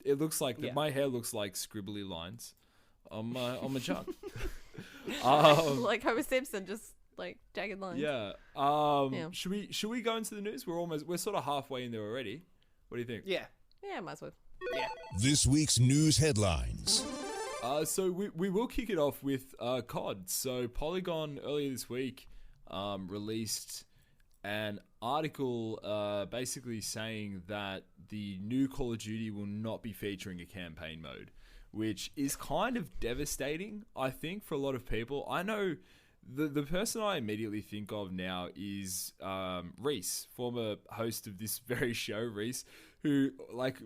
It looks like Yeah. my hair looks like scribbly lines on my junk. Like Homer Simpson, just like jagged lines. Yeah. Yeah. Should we go into the news? We're sort of halfway in there already. What do you think? Yeah. Yeah, might as well. Yeah. This week's news headlines. So we will kick it off with COD. So Polygon earlier this week released an article basically saying that the new Call of Duty will not be featuring a campaign mode, which is kind of devastating, I think, for a lot of people. I know the person I immediately think of now is Reese, former host of this very show, Reese, who like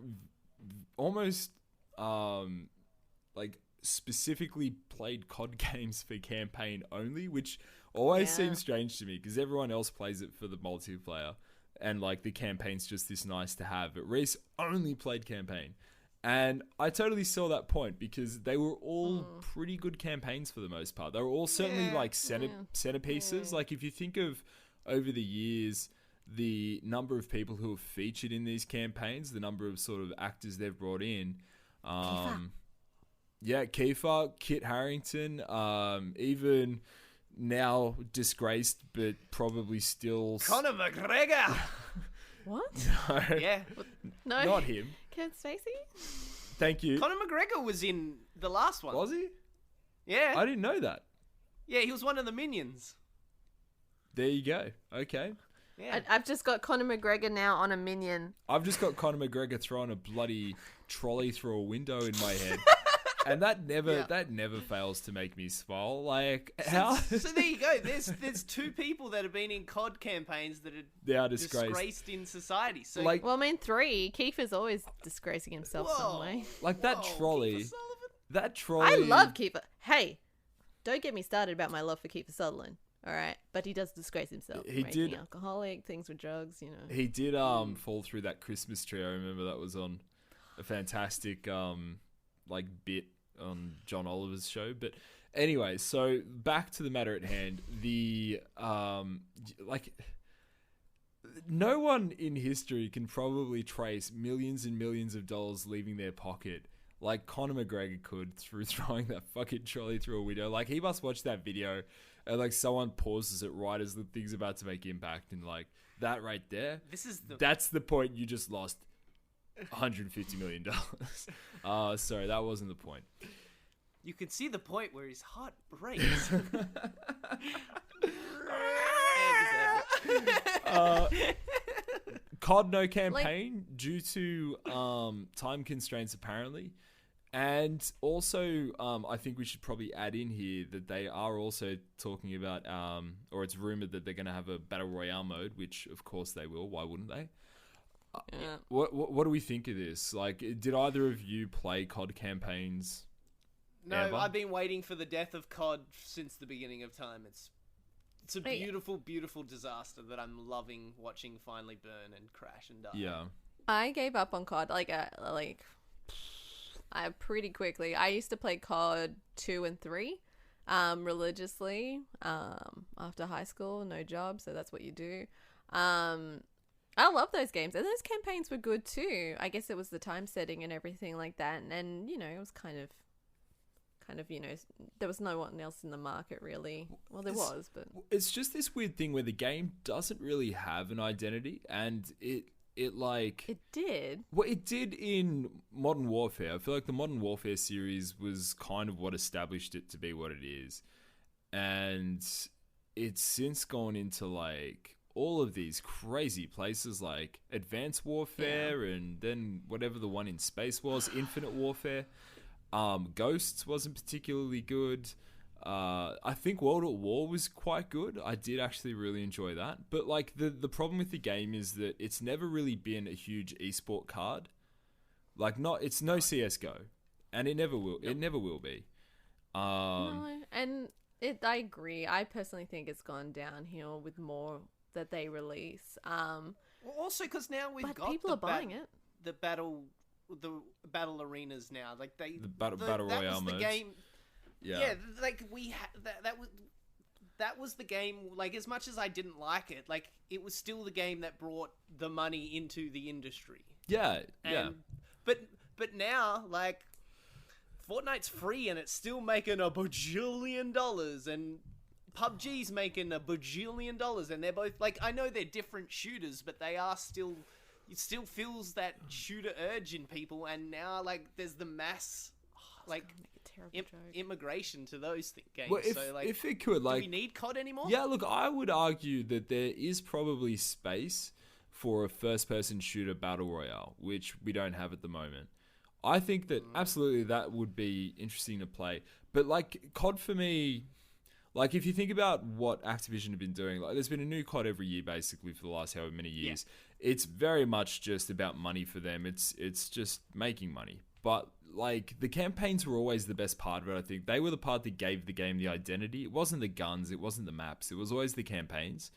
almost like specifically played COD games for campaign only, which always seems strange to me because everyone else plays it for the multiplayer and like the campaign's just this nice to have, but Reese only played campaign. And I totally saw that point because they were all pretty good campaigns for the most part. They were all certainly like centerpieces. Like if you think of over the years, the number of people who have featured in these campaigns, the number of sort of actors they've brought in. Kiefer, Kit Harington, even now disgraced, but probably still... Conor McGregor. What? No, Yeah. No. not him. Kevin Spacey? Thank you. Conor McGregor was in the last one. Was he? Yeah. I didn't know that. Yeah, he was one of the minions. There you go. Okay. Yeah. I've just got Conor McGregor now on a minion. I've just got Conor McGregor throwing a bloody trolley through a window in my head. And that never fails to make me smile. Like how? So there you go. There's two people that have been in COD campaigns that They are are disgraced. disgraced in society. So Like Well, I mean, 3. Kiefer's always disgracing himself some way. like that Whoa, trolley. Kiefer Sullivan? That trolley. I love Kiefer. Hey, don't get me started about my love for Kiefer Sutherland. All right, but he does disgrace himself. He Making did- alcoholic things with drugs. You know. He did fall through that Christmas tree. I remember that was on a fantastic like bit on John Oliver's show. But anyway, so back to the matter at hand. The like no one in history can probably trace millions and millions of dollars leaving their pocket like Conor McGregor could through throwing that fucking trolley through a window. Like he must watch that video and like someone pauses it right as the thing's about to make impact, and like that right there, that's the point you just lost $150 million. Sorry, that wasn't the point. You can see the point where his heart breaks. And COD no campaign due to time constraints apparently. And also, I think we should probably add in here that they are also talking about, or it's rumored that they're going to have a battle royale mode, which of course they will. Why wouldn't they? Yeah. What do we think of this? Like, did either of you play COD campaigns? No, ever? I've been waiting for the death of COD since the beginning of time. It's a beautiful, beautiful disaster that I'm loving watching finally burn and crash and die. Yeah. I gave up on COD I pretty quickly. I used to play COD 2 and 3 religiously after high school, no job, so that's what you do. I love those games, and those campaigns were good too. I guess it was the time setting and everything like that, and you know, it was kind of you know, there was no one else in the market really. Well, there was, but it's just this weird thing where the game doesn't really have an identity, and it did. Well, it did in Modern Warfare. I feel like the Modern Warfare series was kind of what established it to be what it is. And it's since gone into like all of these crazy places like Advanced Warfare and then whatever the one in space was, Infinite Warfare. Ghosts wasn't particularly good. I think World at War was quite good. I did actually really enjoy that. But like the problem with the game is that it's never really been a huge esport card. Like it's no CS:GO, and it never will. It never will be. No, and I agree. I personally think it's gone downhill with more that they release. Well, also because now we've got people are buying it. The battle arenas now. Like the battle royale was the modes. game. Yeah, like that was the game. Like, as much as I didn't like it, like it was still the game that brought the money into the industry. Yeah. But now, like, Fortnite's free and it's still making $1 bajillion, and PUBG's making $1 bajillion, and they're both like, I know they're different shooters, but they are still. It still feels that shooter urge in people, and now like there's the mass. Like immigration to those games. Well, so like, if it could, like, do we need COD anymore? Yeah, look, I would argue that there is probably space for a first-person shooter battle royale, which we don't have at the moment. I think that absolutely that would be interesting to play. But like COD for me, like if you think about what Activision have been doing, like there's been a new COD every year basically for the last however many years. Yeah. It's very much just about money for them. It's just making money. But like the campaigns were always the best part of it. I think they were the part that gave the game the identity. It wasn't the guns, it wasn't the maps, it was always the campaigns.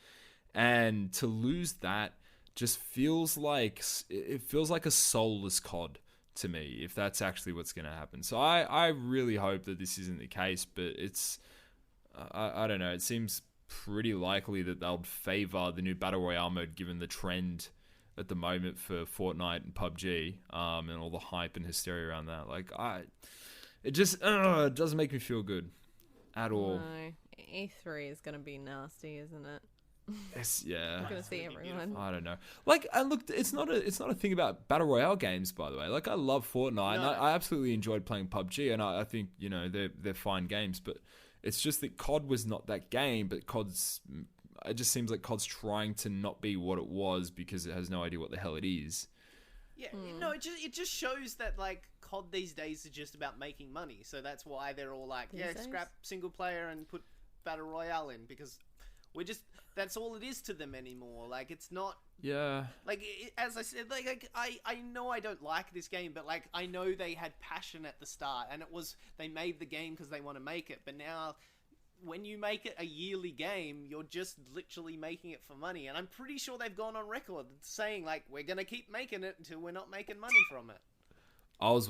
And to lose that just feels like a soulless COD to me, if that's actually what's going to happen. So I really hope that this isn't the case, but it's I don't know. It seems pretty likely that they'll favor the new battle royale mode given the trend at the moment for Fortnite and PUBG, and all the hype and hysteria around that. Like, it just it doesn't make me feel good at all. No, E3 is going to be nasty, isn't it? Yes, yeah. You're going to see everyone. I don't know. Like, and look, it's not a thing about battle royale games, by the way. Like, I love Fortnite, and I absolutely enjoyed playing PUBG, and I think they're fine games, but it's just that COD was not that game, but it just seems like COD's trying to not be what it was because it has no idea what the hell it is. Yeah, no, it just shows that like COD these days is just about making money. So that's why they're all like, scrap single player and put battle royale in, because that's all it is to them anymore. Like, it's not. Yeah. Like, as I said, like I know I don't like this game, but like I know they had passion at the start, and they made the game because they want to make it. But now, when you make it a yearly game, you're just literally making it for money. And I'm pretty sure they've gone on record saying like, we're gonna keep making it until we're not making money from it. I'm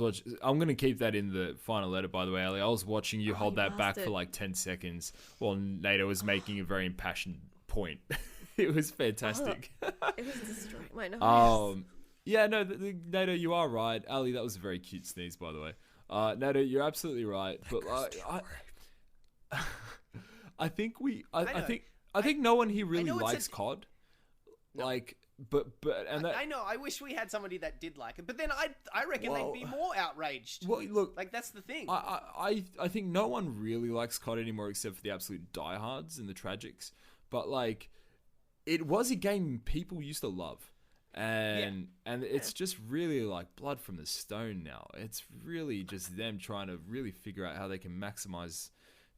going to keep that in the final letter, by the way, Ali. I was watching you hold that back for like 10 seconds while Nato was making a very impassioned point. It was fantastic. It was destroying my nose. Yeah, no, Nato, you are right. Ali, that was a very cute sneeze, by the way. Nato, you're absolutely right. But I think I think no one here really likes COD. No. Like, I know. I wish we had somebody that did like it, but then I reckon they'd be more outraged. Well, look, like that's the thing. I think no one really likes COD anymore except for the absolute diehards and the tragics. But like, it was a game people used to love. And it's just really like blood from the stone now. It's really just them trying to really figure out how they can maximize,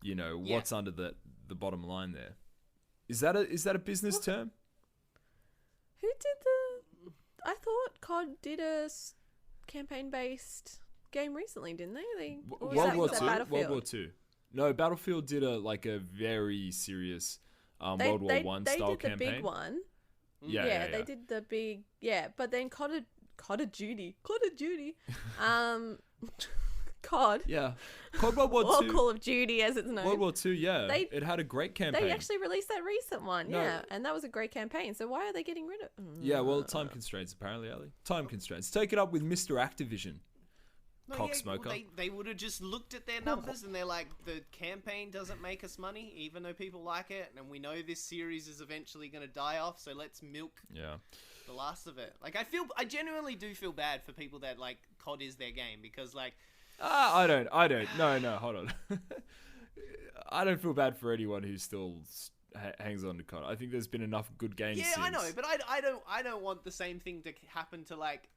what's under the bottom line there. Is that a business term? Who did I thought COD did a campaign-based game recently, didn't they? World War II. World War II. No, Battlefield did a very serious World War One style campaign. They did the big one. Yeah, they did the big, but then COD of Duty, COD. Yeah, COD World War or II. Call of Duty as it's known. World War II, it had a great campaign. They actually released that recent one, and that was a great campaign. So why are they getting rid of? Yeah, well, time constraints apparently, Ali. Time constraints. Take it up with Mr. Activision. Cocksmoker. They would have just looked at their numbers and they're like, the campaign doesn't make us money, even though people like it, and we know this series is eventually going to die off, so let's milk the last of it. Like, I genuinely do feel bad for people that like COD is their game, because like, I don't. No, hold on. I don't feel bad for anyone who still hangs on to COD. I think there's been enough good games. Yeah, since. I know, but I don't want the same thing to happen to like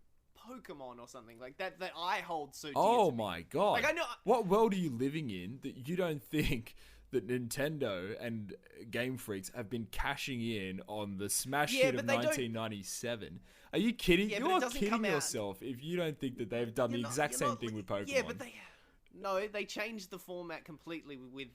Pokemon or something like that I hold so dear to me. My god! Like, I know. What world are you living in that you don't think that Nintendo and Game Freaks have been cashing in on the smash hit of 1997? Are you kidding? Yeah, You're kidding yourself if you don't think that they've done the exact same thing with Pokemon. Yeah, but they changed the format completely with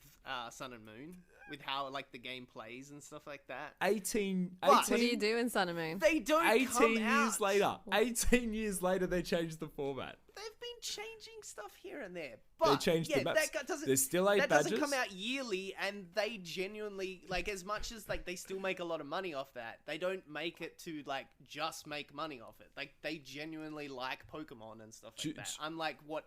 Sun and Moon, with how like the game plays and stuff like that. 18 what do you do in Sun and Moon? They don't 18 years later. 18 years later, they changed the format. They've been changing stuff here and there, but they changed the maps. There's still 8 badges. Doesn't come out yearly, and they genuinely like, as much as like they still make a lot of money off that, they don't make it to like just make money off it. Like, they genuinely like Pokemon and stuff like that. Unlike what.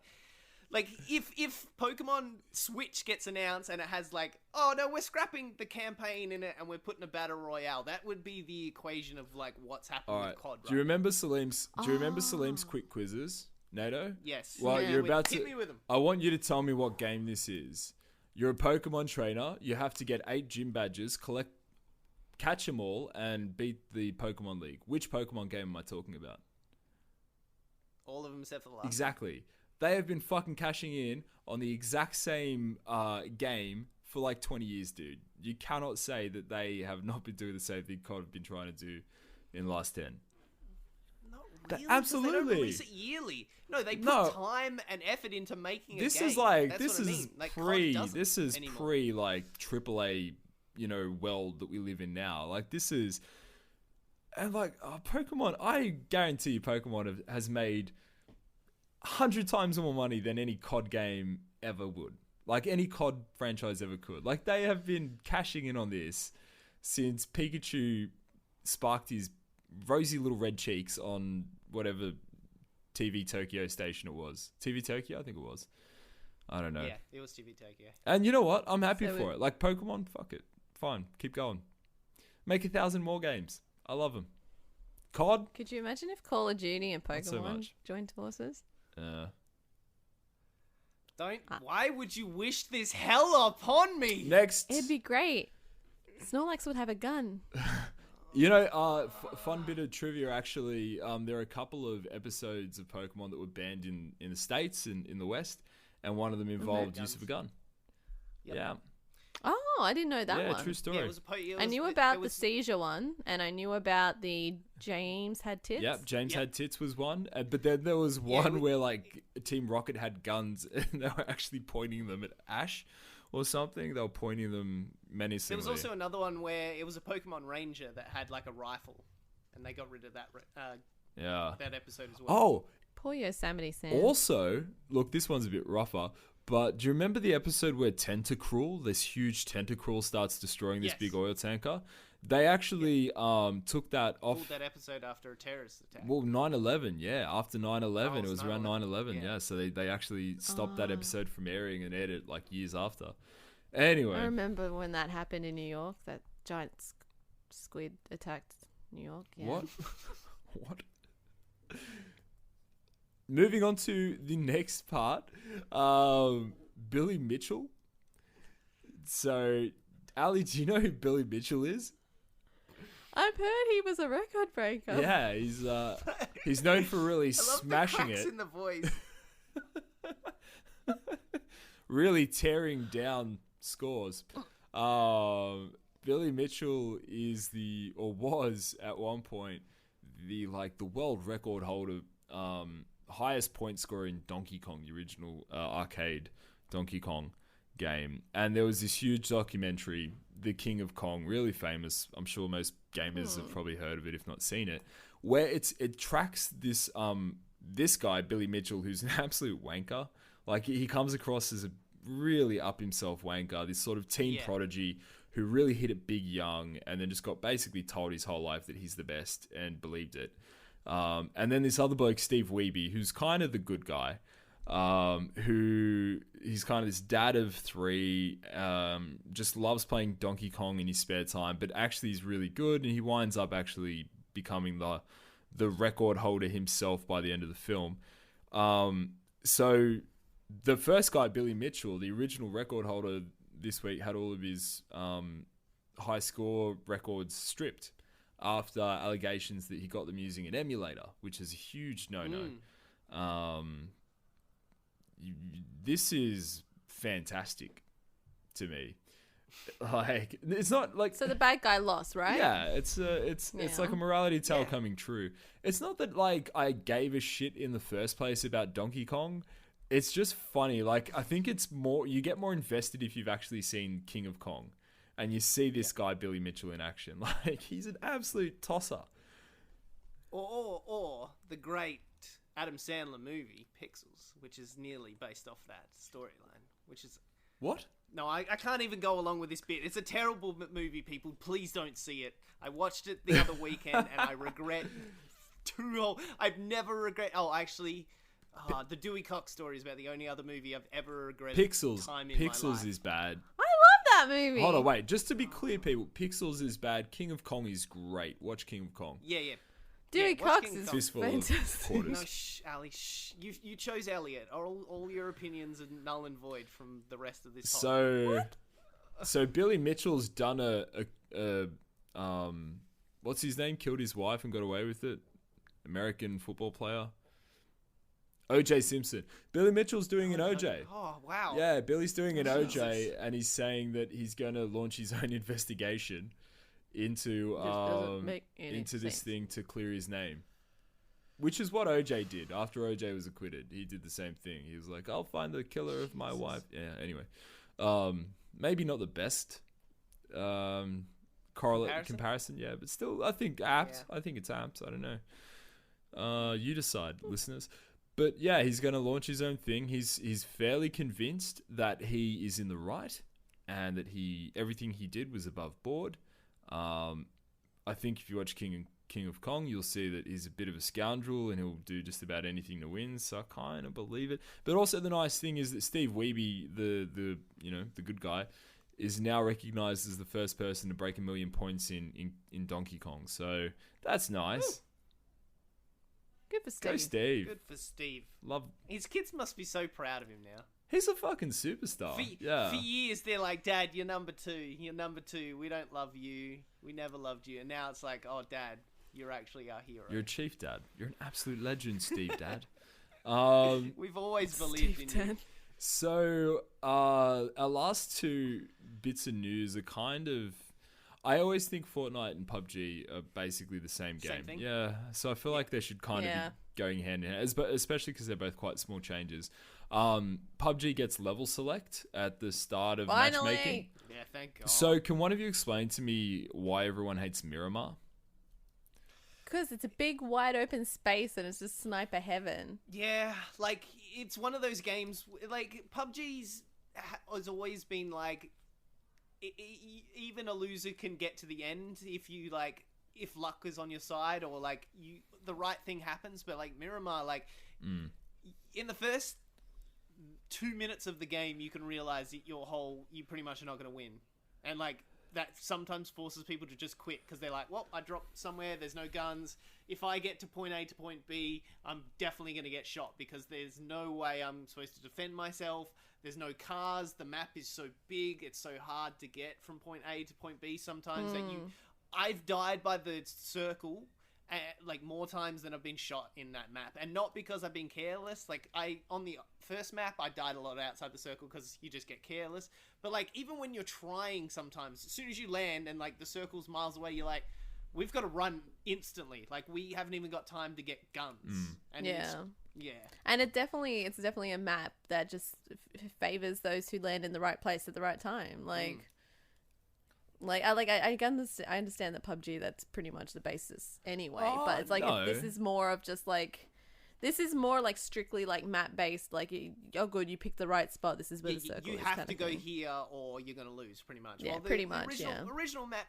Like, if Pokemon Switch gets announced and it has like, oh no, we're scrapping the campaign in it and we're putting a battle royale, that would be the equation of like what's happening with COD. Do you remember Saleem's quick quizzes, Nato? Yes. Well, you're about to hit me with them. I want you to tell me what game this is. You're a Pokemon trainer. You have to get 8 gym badges, catch them all, and beat the Pokemon League. Which Pokemon game am I talking about? All of them except for the last. Exactly. They have been fucking cashing in on the exact same game for like 20 years, dude. You cannot say that they have not been doing the same thing COD have been trying to do in the last 10. Not really, absolutely. They don't release it yearly. No, they put time and effort into making a game. This is like, That's this what I is mean. Like, pre like AAA, world that we live in now. Like, this is, and like Pokemon, I guarantee you Pokemon has made 100 times more money than any COD game ever would. Like, any COD franchise ever could. Like, they have been cashing in on this since Pikachu sparked his rosy little red cheeks on whatever TV Tokyo station it was. TV Tokyo, I think it was. I don't know. Yeah, it was TV Tokyo. And you know what? I'm happy for it. Like, Pokemon, fuck it. Fine. Keep going. Make 1,000 more games. I love them. COD? Could you imagine if Call of Duty and Pokemon so joined forces? Why would you wish this hell upon me? Next. It'd be great. Snorlax would have a gun. Fun bit of trivia, actually. There are a couple of episodes of Pokemon that were banned in the States and in the West, and one of them involved use of a gun. Yep. Yeah. Oh, I didn't know that one. Yeah, true story. Yeah, I knew about the seizure one, and I knew about the James had tits. Yep, James had tits was one. But then there was one where, like, Team Rocket had guns, and they were actually pointing them at Ash or something. They were pointing them menacingly. There was also another one where it was a Pokemon Ranger that had, like, a rifle, and they got rid of that that episode as well. Oh! Poor Yosemite Sam. Also, look, this one's a bit rougher, but do you remember the episode where Tentacruel, this huge Tentacruel, starts destroying this big oil tanker? They actually took that off. Pulled that episode after a terrorist attack. Well, 9/11, yeah. After 9/11, it was around 9/11, yeah. So they actually stopped that episode from airing and aired it like years after. Anyway. I remember when that happened in New York, that giant squid attacked New York. Yeah. What? What? Moving on to the next part, Billy Mitchell. So, Ali, do you know who Billy Mitchell is? I've heard he was a record breaker. Yeah, he's known for really I love smashing the cracks it, in the voice. really tearing down scores. Billy Mitchell was at one point the world record holder, highest point scorer in Donkey Kong, the original arcade Donkey Kong game. And there was this huge documentary, The King of Kong, really famous. I'm sure most gamers have probably heard of it, if not seen it, where it tracks this guy, Billy Mitchell, who's an absolute wanker. Like, he comes across as a really up himself wanker, this sort of teen prodigy who really hit it big young and then just got basically told his whole life that he's the best and believed it. And then this other bloke, Steve Wiebe, who's kind of the good guy, who he's kind of this dad of three, just loves playing Donkey Kong in his spare time, but actually he's really good, and he winds up actually becoming the record holder himself by the end of the film. So the first guy, Billy Mitchell, the original record holder this week, had all of his high score records stripped after allegations that he got them using an emulator, which is a huge no-no. This is fantastic to me. Like, it's not like, So the bad guy lost, right? yeah, it's like a morality tale coming true. It's not that like I gave a shit in the first place about Donkey Kong. It's just funny. Like, I think it's more, you get more invested if you've actually seen King of Kong and you see this guy Billy Mitchell in action. Like, he's an absolute tosser. Or the great Adam Sandler movie Pixels, which is nearly based off that storyline. Which is What? no, I can't even go along with this bit. It's a terrible movie, people. Please don't see it. I watched it the other weekend and I regret I've never regret. Oh, actually, the Dewey Cox story is about the only other movie I've ever regretted. Pixels. Time in my Pixels life. is bad. I love that movie. Hold on, wait. Just to be clear, people, Pixels is bad. King of Kong is great. Watch King of Kong. Yeah. Dewey Yeah, watch Cox King is Kong. Fistful of fantastic. quarters. No, shh, Ali, shh. You chose Elliot. All your opinions are null and void from the rest of this. So Billy Mitchell's done a what's his name? Killed his wife and got away with it. American football player. O.J. Simpson. Billy Mitchell's doing an O.J. Oh wow. Yeah, Billy's doing an O.J. and he's saying that he's going to launch his own investigation into doesn't make any into this sense. thing to clear his name. Which is what O.J. did. After O.J. was acquitted, he did the same thing. He was like, I'll find the killer of my wife. Yeah, anyway. Maybe not the best comparison, yeah, but still, I think apt. Yeah. I think it's apt. I don't know. You decide, listeners. But yeah, he's going to launch his own thing. He's fairly convinced that he is in the right and that everything he did was above board. I think if you watch King of Kong, you'll see that he's a bit of a scoundrel and he'll do just about anything to win. So I kind of believe it. But also the nice thing is that Steve Wiebe, the good guy, is now recognized as the first person to break 1 million points in Donkey Kong. So that's nice. Good for Steve. Go Steve. Good for Steve. Love. His kids must be so proud of him now. He's a fucking superstar. For years, they're like, Dad, you're number two. You're number two. We don't love you. We never loved you. And now it's like, oh, Dad, you're actually our hero. You're a chief, Dad. You're an absolute legend, Steve, Dad. We've always believed in you. So, our last two bits of news are kind of... I always think Fortnite and PUBG are basically the same game. Same thing? Yeah, so I feel like they should kind of be going hand in hand, especially because they're both quite small changes. PUBG gets level select at the start of matchmaking. Yeah, thank God. So, can one of you explain to me why everyone hates Miramar? Because it's a big, wide open space and it's just sniper heaven. Yeah, like, it's one of those games, like, PUBG's has always been, like, even a loser can get to the end if luck is on your side or, like, the right thing happens. But, like, Miramar, like, in the first 2 minutes of the game, you can realize that you pretty much are not going to win. And, like, that sometimes forces people to just quit because they're like, well, I dropped somewhere, there's no guns. If I get to point A to point B, I'm definitely going to get shot because there's no way I'm supposed to defend myself. There's no cars. The map is so big. It's so hard to get from point A to point B sometimes that I've died by the circle like more times than I've been shot in that map, and not because I've been careless. Like on the first map, I died a lot outside the circle because you just get careless. But like even when you're trying, sometimes as soon as you land and like the circle's miles away, you're like, we've got to run instantly. Like we haven't even got time to get guns. And yeah. And it's definitely a map that just favors those who land in the right place at the right time. I understand that PUBG, that's pretty much the basis anyway, but it's like this is more of just like, this is more like strictly like map based. Like, oh good, you picked the right spot. This is where the circle you is. have to go here or you're gonna lose, pretty much. Yeah, Original map,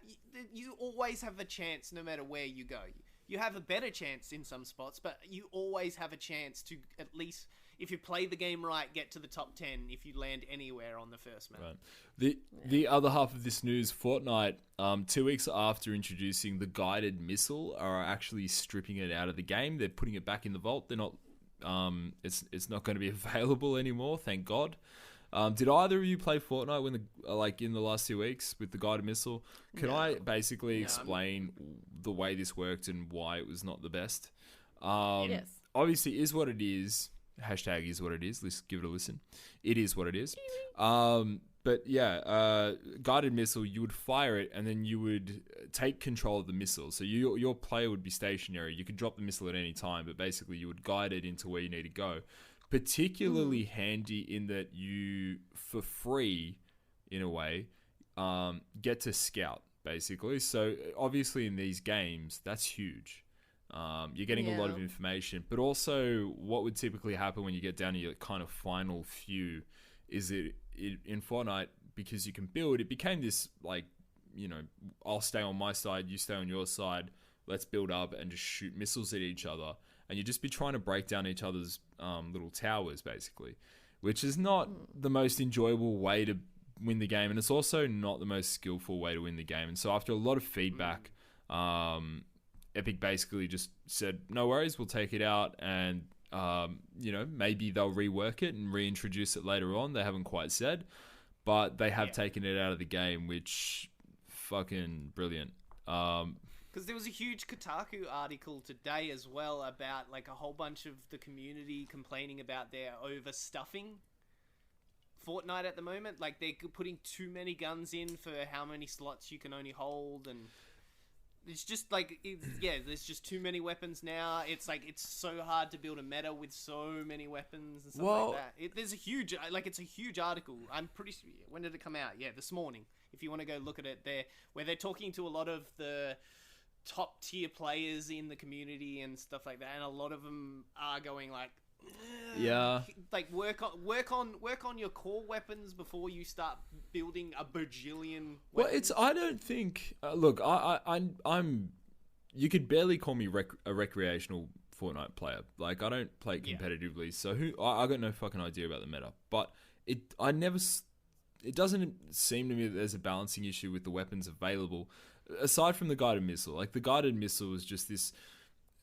you always have a chance no matter where you go. You have a better chance in some spots, but you always have a chance to, at least if you play the game right, get to the top 10 if you land anywhere on the first map. Right. The other half of this news, Fortnite, 2 weeks after introducing the guided missile, are actually stripping it out of the game. They're putting it back in the vault. They're not. It's not going to be available anymore. Thank God. Did either of you play Fortnite when in the last 2 weeks with the guided missile? Can I basically explain the way this worked and why it was not the best? Yes. Obviously, is what it is. Hashtag is what it is. Let's give it a listen. It is what it is. But yeah, guided missile, you would fire it and then you would take control of the missile. So your player would be stationary. You could drop the missile at any time, but basically you would guide it into where you need to go. Particularly handy in that you, for free, in a way, get to scout, basically. So obviously in these games, that's huge. You're getting a lot of information, but also what would typically happen when you get down to your kind of final few is it in Fortnite, because you can build, it became this like, I'll stay on my side, you stay on your side, let's build up and just shoot missiles at each other, and you just be trying to break down each other's little towers, basically, which is not the most enjoyable way to win the game, and it's also not the most skillful way to win the game. And so after a lot of feedback, Epic basically just said, no worries, we'll take it out, and maybe they'll rework it and reintroduce it later on. They haven't quite said, but they have taken it out of the game, which fucking brilliant. Because there was a huge Kotaku article today as well about like a whole bunch of the community complaining about their overstuffing Fortnite at the moment. Like they're putting too many guns in for how many slots you can only hold, and it's just like, there's just too many weapons now. It's like, it's so hard to build a meta with so many weapons and stuff like that. There's a huge, it's a huge article. I'm pretty sure, when did it come out? Yeah, this morning. If you want to go look at it there, where they're talking to a lot of the top tier players in the community and stuff like that. And a lot of them are going like, like work on your core weapons before you start building a bajillion weapons. I don't think look, I'm you could barely call me a recreational Fortnite player. Like I don't play competitively, so I got no fucking idea about the meta. But it doesn't seem to me that there's a balancing issue with the weapons available aside from the guided missile. Like the guided missile is just this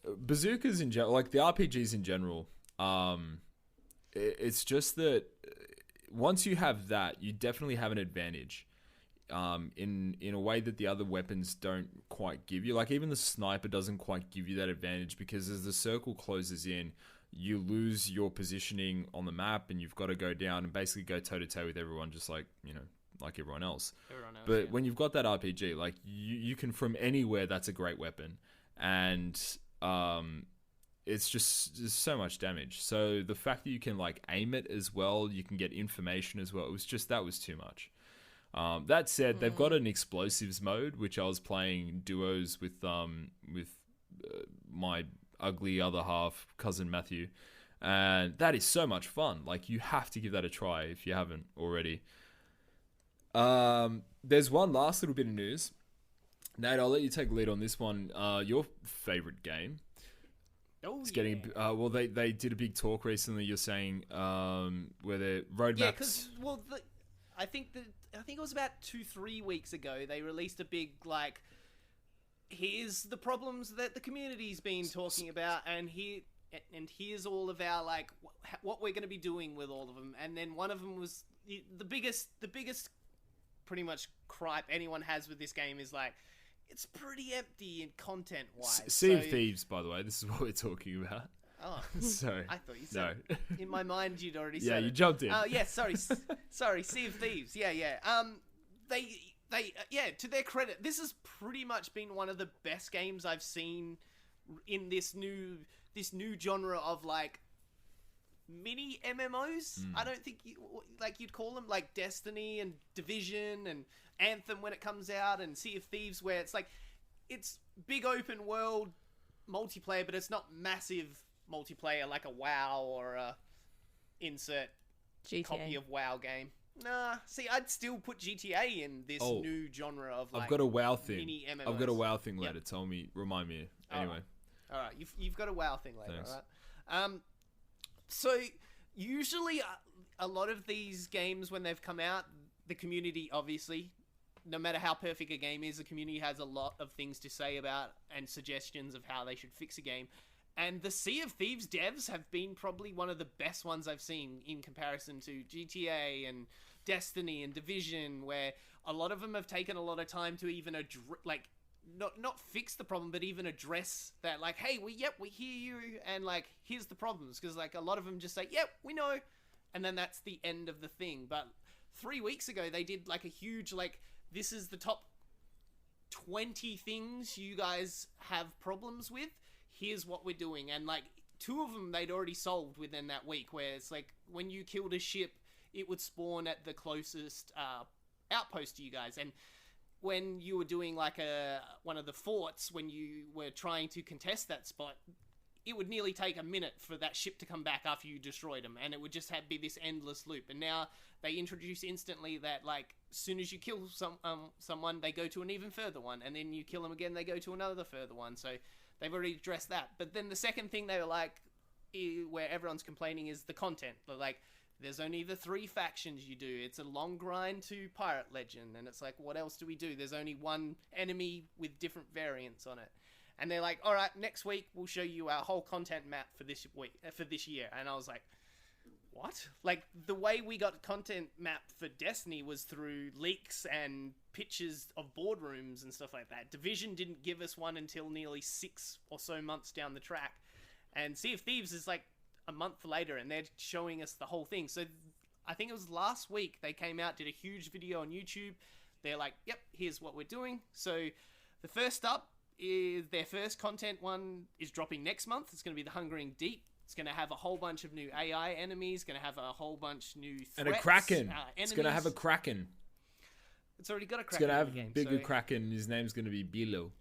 bazookas in general, like the RPGs in general. It's just that once you have that, you definitely have an advantage in a way that the other weapons don't quite give you. Like even the sniper doesn't quite give you that advantage, because as the circle closes in, you lose your positioning on the map and you've got to go down and basically go toe to toe with everyone, just like, like everyone else. But when you've got that RPG, like you can from anywhere, that's a great weapon. And it's just so much damage. So the fact that you can like aim it as well, you can get information as well. That was too much. That said, they've got an explosives mode, which I was playing duos with my ugly other half, cousin Matthew, and that is so much fun. Like you have to give that a try if you haven't already. There's one last little bit of news. Nate, I'll let you take the lead on this one. Your favorite game. It's getting they did a big talk recently. You're saying where the roadmaps. Yeah, because I think it was about 2-3 weeks ago they released a big like, here's the problems that the community's been talking about, and here's all of our like what we're going to be doing with all of them. And then one of them was the biggest pretty much gripe anyone has with this game is like, it's pretty empty in content wise. Sea of Thieves, by the way, this is what we're talking about. Oh, So I thought you said no. in my mind you'd already said Yeah, you it. jumped in. Oh, yeah, sorry, Sea of Thieves. Yeah. They to their credit, this has pretty much been one of the best games I've seen in this new genre of like mini MMOs. I don't think you'd call them like Destiny and Division and Anthem when it comes out, and Sea of Thieves where it's like it's big open world multiplayer, but it's not massive multiplayer like a WoW or a insert GTA. copy of WoW game. Nah, see, I'd still put GTA in this new genre of like I've got a WoW thing. mini MMOs. I've got a WoW thing later. Yep. Remind me. Anyway. All right, you've got a WoW thing later, Thanks. all right? So usually a lot of these games when they've come out, the community obviously, no matter how perfect a game is, the community has a lot of things to say about and suggestions of how they should fix a game. And the Sea of Thieves devs have been probably one of the best ones I've seen in comparison to GTA and Destiny and Division, where a lot of them have taken a lot of time to even not fix the problem, but even address that, like, hey, we hear you, and like, here's the problems, because like a lot of them just say, yep, we know, and then that's the end of the thing. But 3 weeks ago they did like a huge like, this is the top 20 things you guys have problems with, here's what we're doing. And like 2 of them they'd already solved within that week, where it's like when you killed a ship it would spawn at the closest outpost to you guys, and when you were doing like one of the forts, when you were trying to contest that spot, it would nearly take a minute for that ship to come back after you destroyed them, and it would just be this endless loop. And now they introduce instantly that like as soon as you kill someone, they go to an even further one, and then you kill them again, they go to another further one. So they've already addressed that. But then the second thing they were like, where everyone's complaining, is the content. But like, there's only the 3 factions you do. It's a long grind to Pirate Legend, and it's like, what else do we do? There's only one enemy with different variants on it. And they're like, all right, next week we'll show you our whole content map for this week, for this year. And I was like, what? Like, the way we got content map for Destiny was through leaks and pictures of boardrooms and stuff like that. Division didn't give us one until nearly 6 or so months down the track. And Sea of Thieves is like a month later, and they're showing us the whole thing. So I think it was last week they came out, did a huge video on YouTube. They're like, yep, here's what we're doing. So the first up is their first content one is dropping next month. It's going to be the Hungering Deep. It's going to have a whole bunch of new AI enemies, going to have a whole bunch new threats. And a Kraken. It's going to have a Kraken. It's already got a It's Kraken going to in the have game, bigger so... Kraken. His name's going to be Bilo.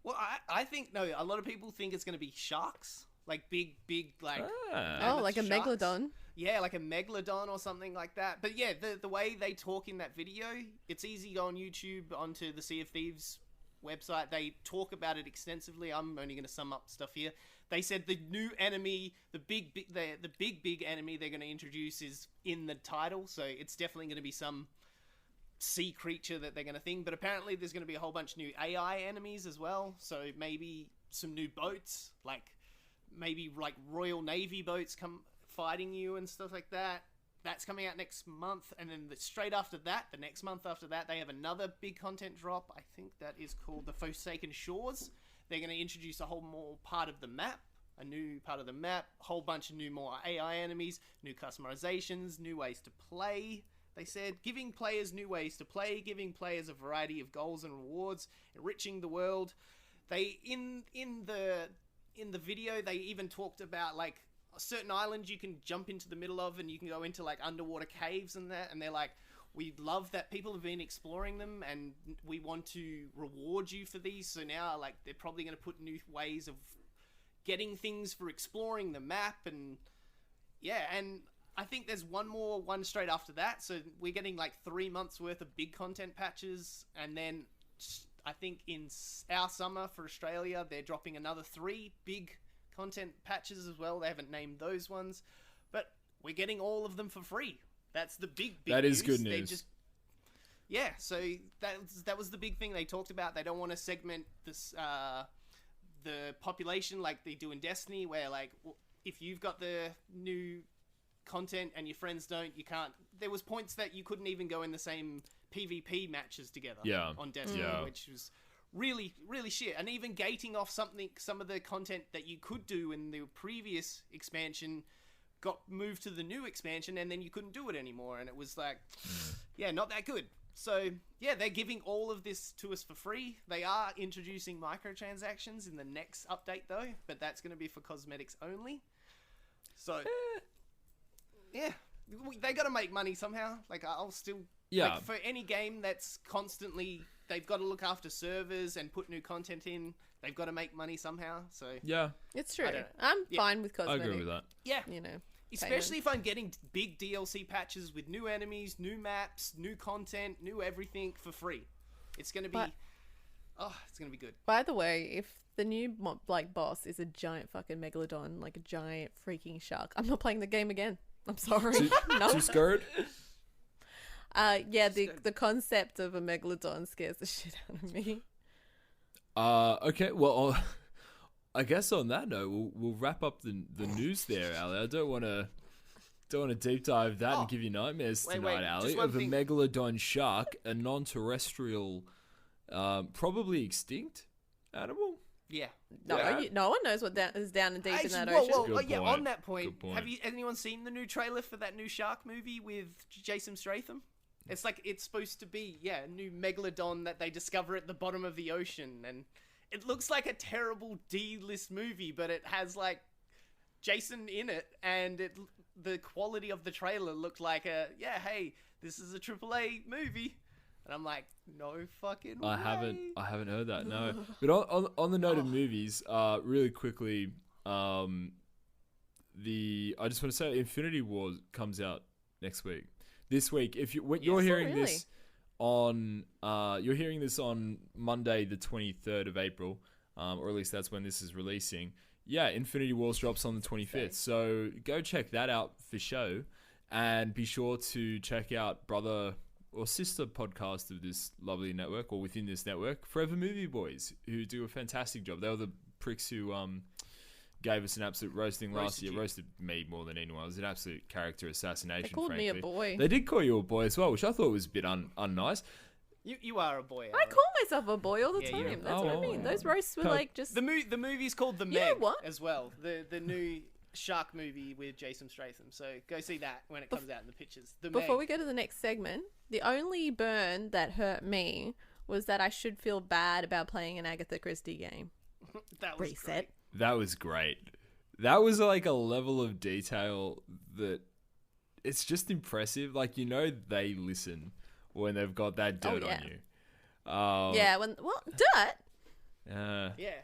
Well, I think, no, a lot of people think it's going to be sharks. Like big, like... Oh, like a sharks. megalodon. Yeah, like a megalodon or something like that. But yeah, the way they talk in that video, it's easy to go on YouTube, onto the Sea of Thieves website. They talk about it extensively. I'm only going to sum up stuff here. They said the new enemy, the big enemy they're going to introduce is in the title, so it's definitely going to be some sea creature that they're going to think. But apparently there's going to be a whole bunch of new AI enemies as well, so maybe some new boats, like maybe like Royal Navy boats come fighting you and stuff like that. That's coming out next month, and then straight after that, the next month after that, they have another big content drop. I think that is called the Forsaken Shores. They're going to introduce a whole more part of the map, a new part of the map, a whole bunch of new more AI enemies, new customizations, new ways to play. They said giving players new ways to play, giving players a variety of goals and rewards, enriching the world. They in the video they even talked about like a certain island you can jump into the middle of, and you can go into like underwater caves and that, and they're like, we love that people have been exploring them, and we want to reward you for these. So now, like, they're probably going to put new ways of getting things for exploring the map, and yeah, and I think there's one straight after that. So we're getting like 3 months worth of big content patches, and then I think in our summer for Australia, they're dropping another 3 big content patches as well. They haven't named those ones, but we're getting all of them for free. That's the big That news. is good news. Yeah, so that was the big thing they talked about. They don't want to segment this the population like they do in Destiny, where like if you've got the new content and your friends don't, you can't. There was points that you couldn't even go in the same PvP matches together. Yeah. On Destiny, Yeah. which was really, really shit. And even gating off some of the content that you could do in the previous expansion got moved to the new expansion, and then you couldn't do it anymore. And it was like, yeah, not that good. So, yeah, they're giving all of this to us for free. They are introducing microtransactions in the next update, though, but that's going to be for cosmetics only. So, yeah, they got to make money somehow. Like, I'll still... Yeah. Like, for any game that's constantly... They've got to look after servers and put new content in. They've got to make money somehow, so... Yeah. It's true. I don't know. I'm fine with I cosmetic. agree with that. Yeah. You know. Especially if I'm getting big DLC patches with new enemies, new maps, new content, new everything for free. It's going to be... it's going to be good. By the way, if the new boss is a giant fucking megalodon, like a giant freaking shark, I'm not playing the game again. I'm sorry. No. Too scared? Yeah, the concept of a megalodon scares the shit out of me. Okay, well, I guess on that note, we'll wrap up the news there, Ali. I don't want to deep dive that and give you nightmares tonight, Ali. just one Of a thing. megalodon shark, a non-terrestrial, probably extinct animal. Yeah. No, no one knows what is down and deep in that Whoa, ocean. whoa, Good yeah, point. on that point, Good point. have anyone seen the new trailer for that new shark movie with Jason Statham? It's like, it's supposed to be, a new megalodon that they discover at the bottom of the ocean, and it looks like a terrible D-list movie, but it has, like, Jason in it, and the quality of the trailer looked like hey, this is a AAA movie. And I'm like, no fucking way. I haven't heard that, no. But on the note of movies, really quickly, I just want to say Infinity War comes out next week. This week, if you're hearing this on you're hearing this on Monday the 23rd of April, or at least that's when this is releasing. Yeah, Infinity Wars drops on the 25th. So go check that out for show, and be sure to check out brother or sister podcast of this lovely network, or within this network, Forever Movie Boys, who do a fantastic job. They were the pricks who gave us an absolute roasting last year. Roasted me more than anyone. It was an absolute character assassination. They called frankly. me a boy. They did call you a boy as well, which I thought was a bit unnice. You are a boy. I call myself a boy all the Yeah, you're a time. That's what I mean. boy. Those roasts were like just... The movie's called The You know Meg what? as well. The new shark movie with Jason Statham. So go see that when it comes out in the pictures. The Before Meg. we go to the next segment, the only burn that hurt me was that I should feel bad about playing an Agatha Christie game. That was Reset. great. That was great. That was like a level of detail that it's just impressive. Like, they listen when they've got that dirt yeah. on you. Dirt? Yeah.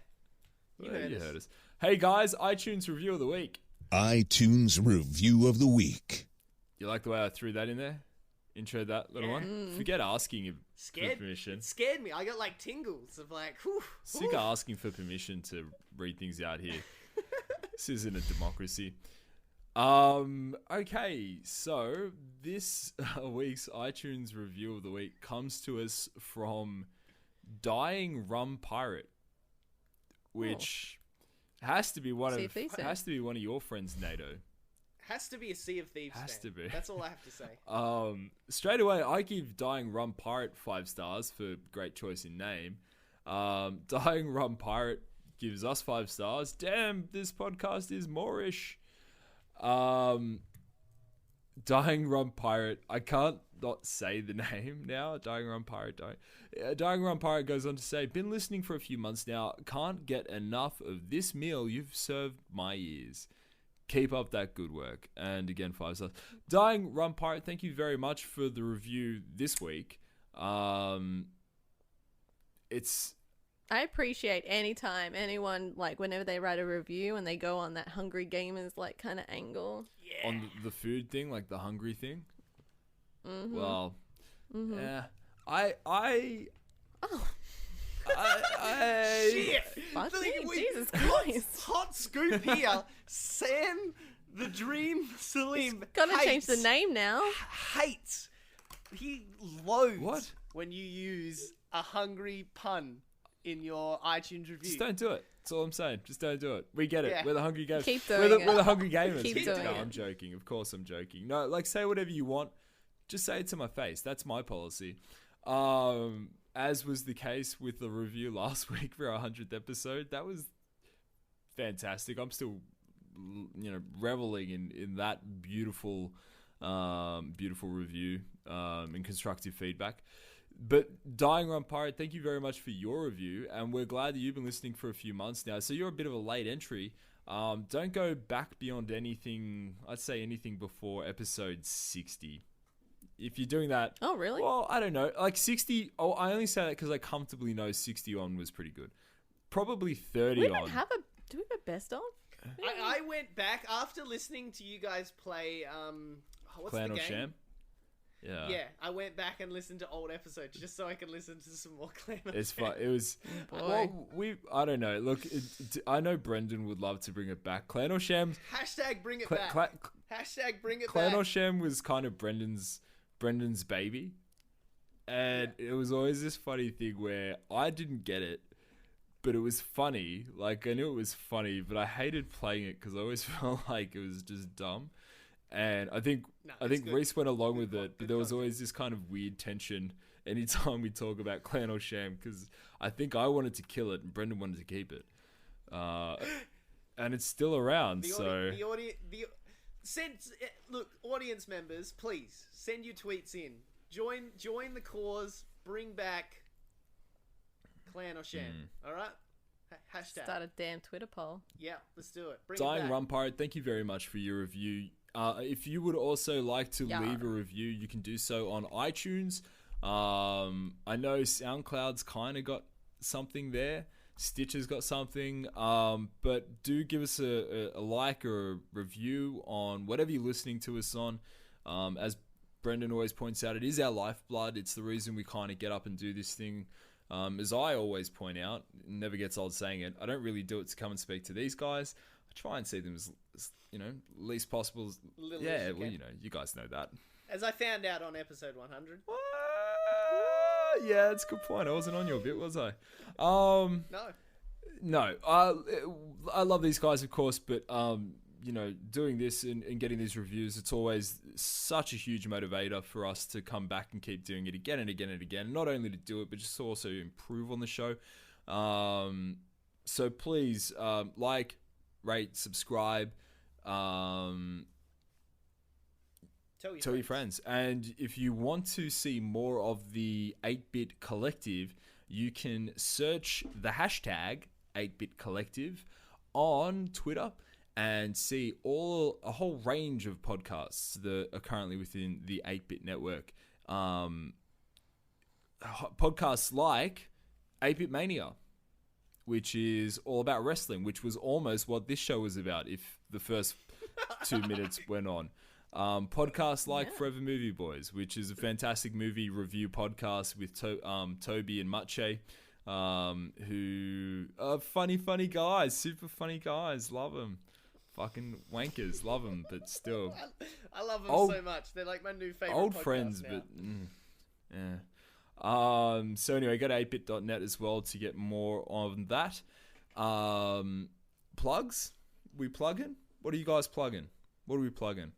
You heard us. Hey guys, iTunes review of the week. iTunes Review of the Week. You like the way I threw that in there? Intro that little one? Forget asking you for permission. It scared me. I got like tingles of like, whew, Sick of asking for permission to read things out here. This isn't a democracy. Okay, so this week's iTunes review of the week comes to us from Dying Rum Pirate, which has to be one of your friends, Nato. Has to be a Sea of Thieves Has fan. to be. That's all I have to say. Straight away, I give Dying Rum Pirate 5 stars for great choice in name. Dying Rum Pirate gives us 5 stars. Damn, this podcast is Moorish. Dying Rum Pirate, I can't not say the name now. Dying Rum Pirate. Dying Rum Pirate goes on to say, been listening for a few months now. Can't get enough of this meal you've served my ears. Keep up that good work. And again, 5 stars. Dying Rum Pirate, thank you very much for the review this week. I appreciate anytime anyone, like, whenever they write a review and they go on that Hungry Gamers, like, kind of angle. Yeah. On the food thing, like the hungry thing. Mm-hmm. Well, yeah, Shit! Fuck Look, me, we- Jesus Christ. Hot scoop here. Sam, the Dream Saleem, Gotta change the hates- name now. Hates. He loathes What? when you use a hungry pun in your iTunes review. just don't do it. That's all I'm saying. Just don't do it. We get it. Yeah. We're the hungry gamers. Keep we're doing the it. hungry gamers. Keep doing no, it. I'm joking. Of course I'm joking. No, like, say whatever you want. Just say it to my face. That's my policy. as was the case with the review last week for our 100th episode, that was fantastic. I'm still, reveling in that beautiful review and constructive feedback. But Dying Run Pirate, thank you very much for your review, and we're glad that you've been listening for a few months now. So you're a bit of a late entry. Don't go back beyond anything. I'd say anything before episode 60. If you're doing that... Oh, really? Well, I don't know. Like 60... Oh, I only say that because I comfortably know 60 on was pretty good. Probably 30 we on. don't have a... Do we have a best of? I went back after listening to you guys play... what's Clan the or game? Sham? Yeah. Yeah, I went back and listened to old episodes just so I could listen to some more Clan or It's Sham. fun. It was... Well, I don't know. Look, I know Brendan would love to bring it back. Clan or Sham... Hashtag bring it back. Hashtag bring it Clan back. or Sham was kind of Brendan's baby. And it was always this funny thing where I didn't get it, but it was funny. Like, I knew it was funny, but I hated playing it because I always felt like it was just dumb. And I think good. Reese went along with it, but good there was content. always this kind of weird tension anytime we talk about Clan or Sham, because I think I wanted to kill it and Brendan wanted to keep it. And it's still around, Look, audience members, please send your tweets in. Join the cause. Bring back Clan or Sham. All right. Hashtag. Start a damn Twitter poll. Yeah, let's do it. Bring it Dying back. Run Pirate, thank you very much for your review. If you would also like to leave a review, you can do so on iTunes. I know SoundCloud's kind of got something there. Stitcher's got something. But do give us a like or a review on whatever you're listening to us on. As Brendan always points out, it is our lifeblood. It's the reason we kind of get up and do this thing. As I always point out, it never gets old saying it, I don't really do it to come and speak to these guys. I try and see them as least possible. Little Yeah, as you well, can. you guys know that. As I found out on episode 100. Yeah, that's a good point. I wasn't on your bit, was I? No. I love these guys, of course, but doing this and getting these reviews, it's always such a huge motivator for us to come back and keep doing it again and again and again. Not only to do it, but just to also improve on the show. So please, like, rate, subscribe, tell your friends. And if you want to see more of the 8-Bit Collective, you can search the hashtag 8-Bit Collective on Twitter and see a whole range of podcasts that are currently within the 8-Bit network. Podcasts like 8-Bit Mania, which is all about wrestling, which was almost what this show was about if the first 2 minutes went on. Podcasts like Forever Movie Boys, which is a fantastic movie review podcast with Toby and Mache, who are funny guys, super funny guys. Love them. Fucking wankers, love them, but still. I love them so much. They're like my new favorite. Old podcast friends, now. but yeah. So anyway, go to 8bit.net as well to get more on that. Plugs? We plugging? What are you guys plugging? What are we plugging?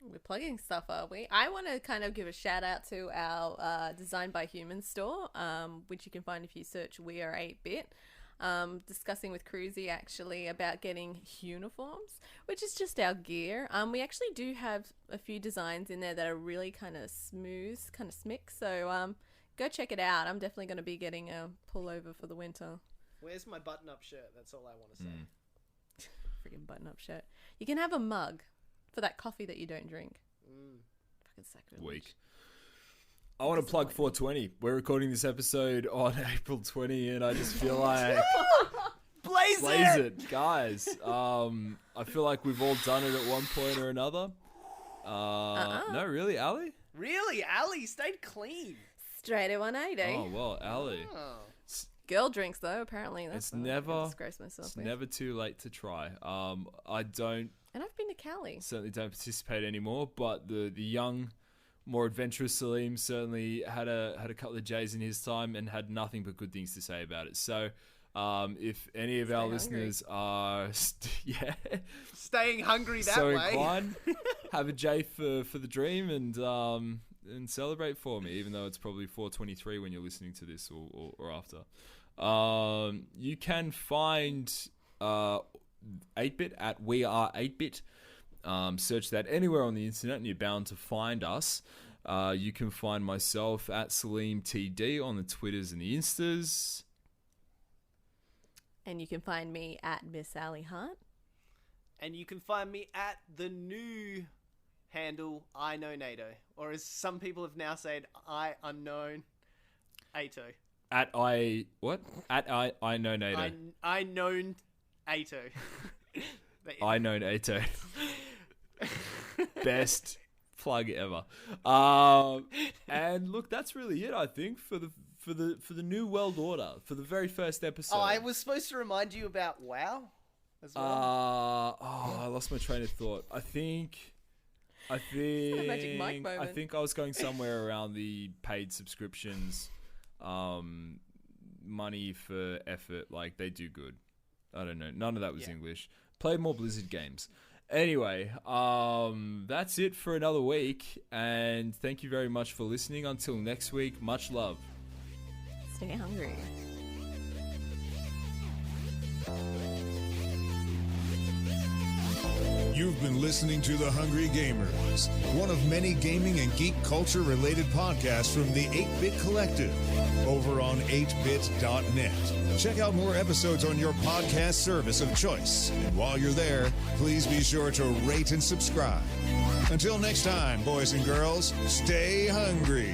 We're plugging stuff, are we? I want to kind of give a shout out to our Designed by Humans store, which you can find if you search We Are 8-Bit. Discussing with Cruzy actually about getting uniforms, which is just our gear. We actually do have a few designs in there that are really kind of smooth, kind of smick. So go check it out. I'm definitely going to be getting a pullover for the winter. Where's my button-up shirt? That's all I want to say. Freaking button-up shirt. You can have a mug for that coffee that you don't drink. Fucking sacrilege. Week. I want to plug 420. We're recording this episode on April 20, and I just feel like Blaze it, guys. I feel like we've all done it at one point or another. No, really, Ally? Really? Ally stayed clean. Straight at 180. Oh well, Ally. Oh. Girl drinks though. Apparently, that's It's what I never, disgrace myself with. never too late to try. I don't And I've been to Cali. certainly don't participate anymore, but the young, more adventurous Saleem certainly had a couple of J's in his time and had nothing but good things to say about it. So If any of our listeners are, Staying hungry that so way. inclined, have a J for the dream and celebrate for me, even though it's probably 4:23 when you're listening to this or after. You can find 8-Bit at We Are 8-Bit. Search that anywhere on the internet and you're bound to find us. You can find myself at Saleem TD on the Twitters and the Instas. And you can find me at Miss Ally Hart. And you can find me at the new handle, I Know Nato. Or as some people have now said, I Unknown Ato. At I Know Nato. I Known Ato. I Know Nato. Best plug ever. And look, that's really it, I think, for the new world order, for the very first episode. Oh, I was supposed to remind you about WoW as well. I lost my train of thought. I think magic mic moment. I think I was going somewhere around the paid subscriptions, money for effort. Like, they do good. I don't know. None of that was English. Play more Blizzard games. Anyway, that's it for another week, and thank you very much for listening. Until next week, much love. Stay hungry. You've been listening to The Hungry Gamers, one of many gaming and geek culture related podcasts from the 8-Bit Collective over on 8bit.net. Check out more episodes on your podcast service of choice. And while you're there, please be sure to rate and subscribe. Until next time, boys and girls, stay hungry.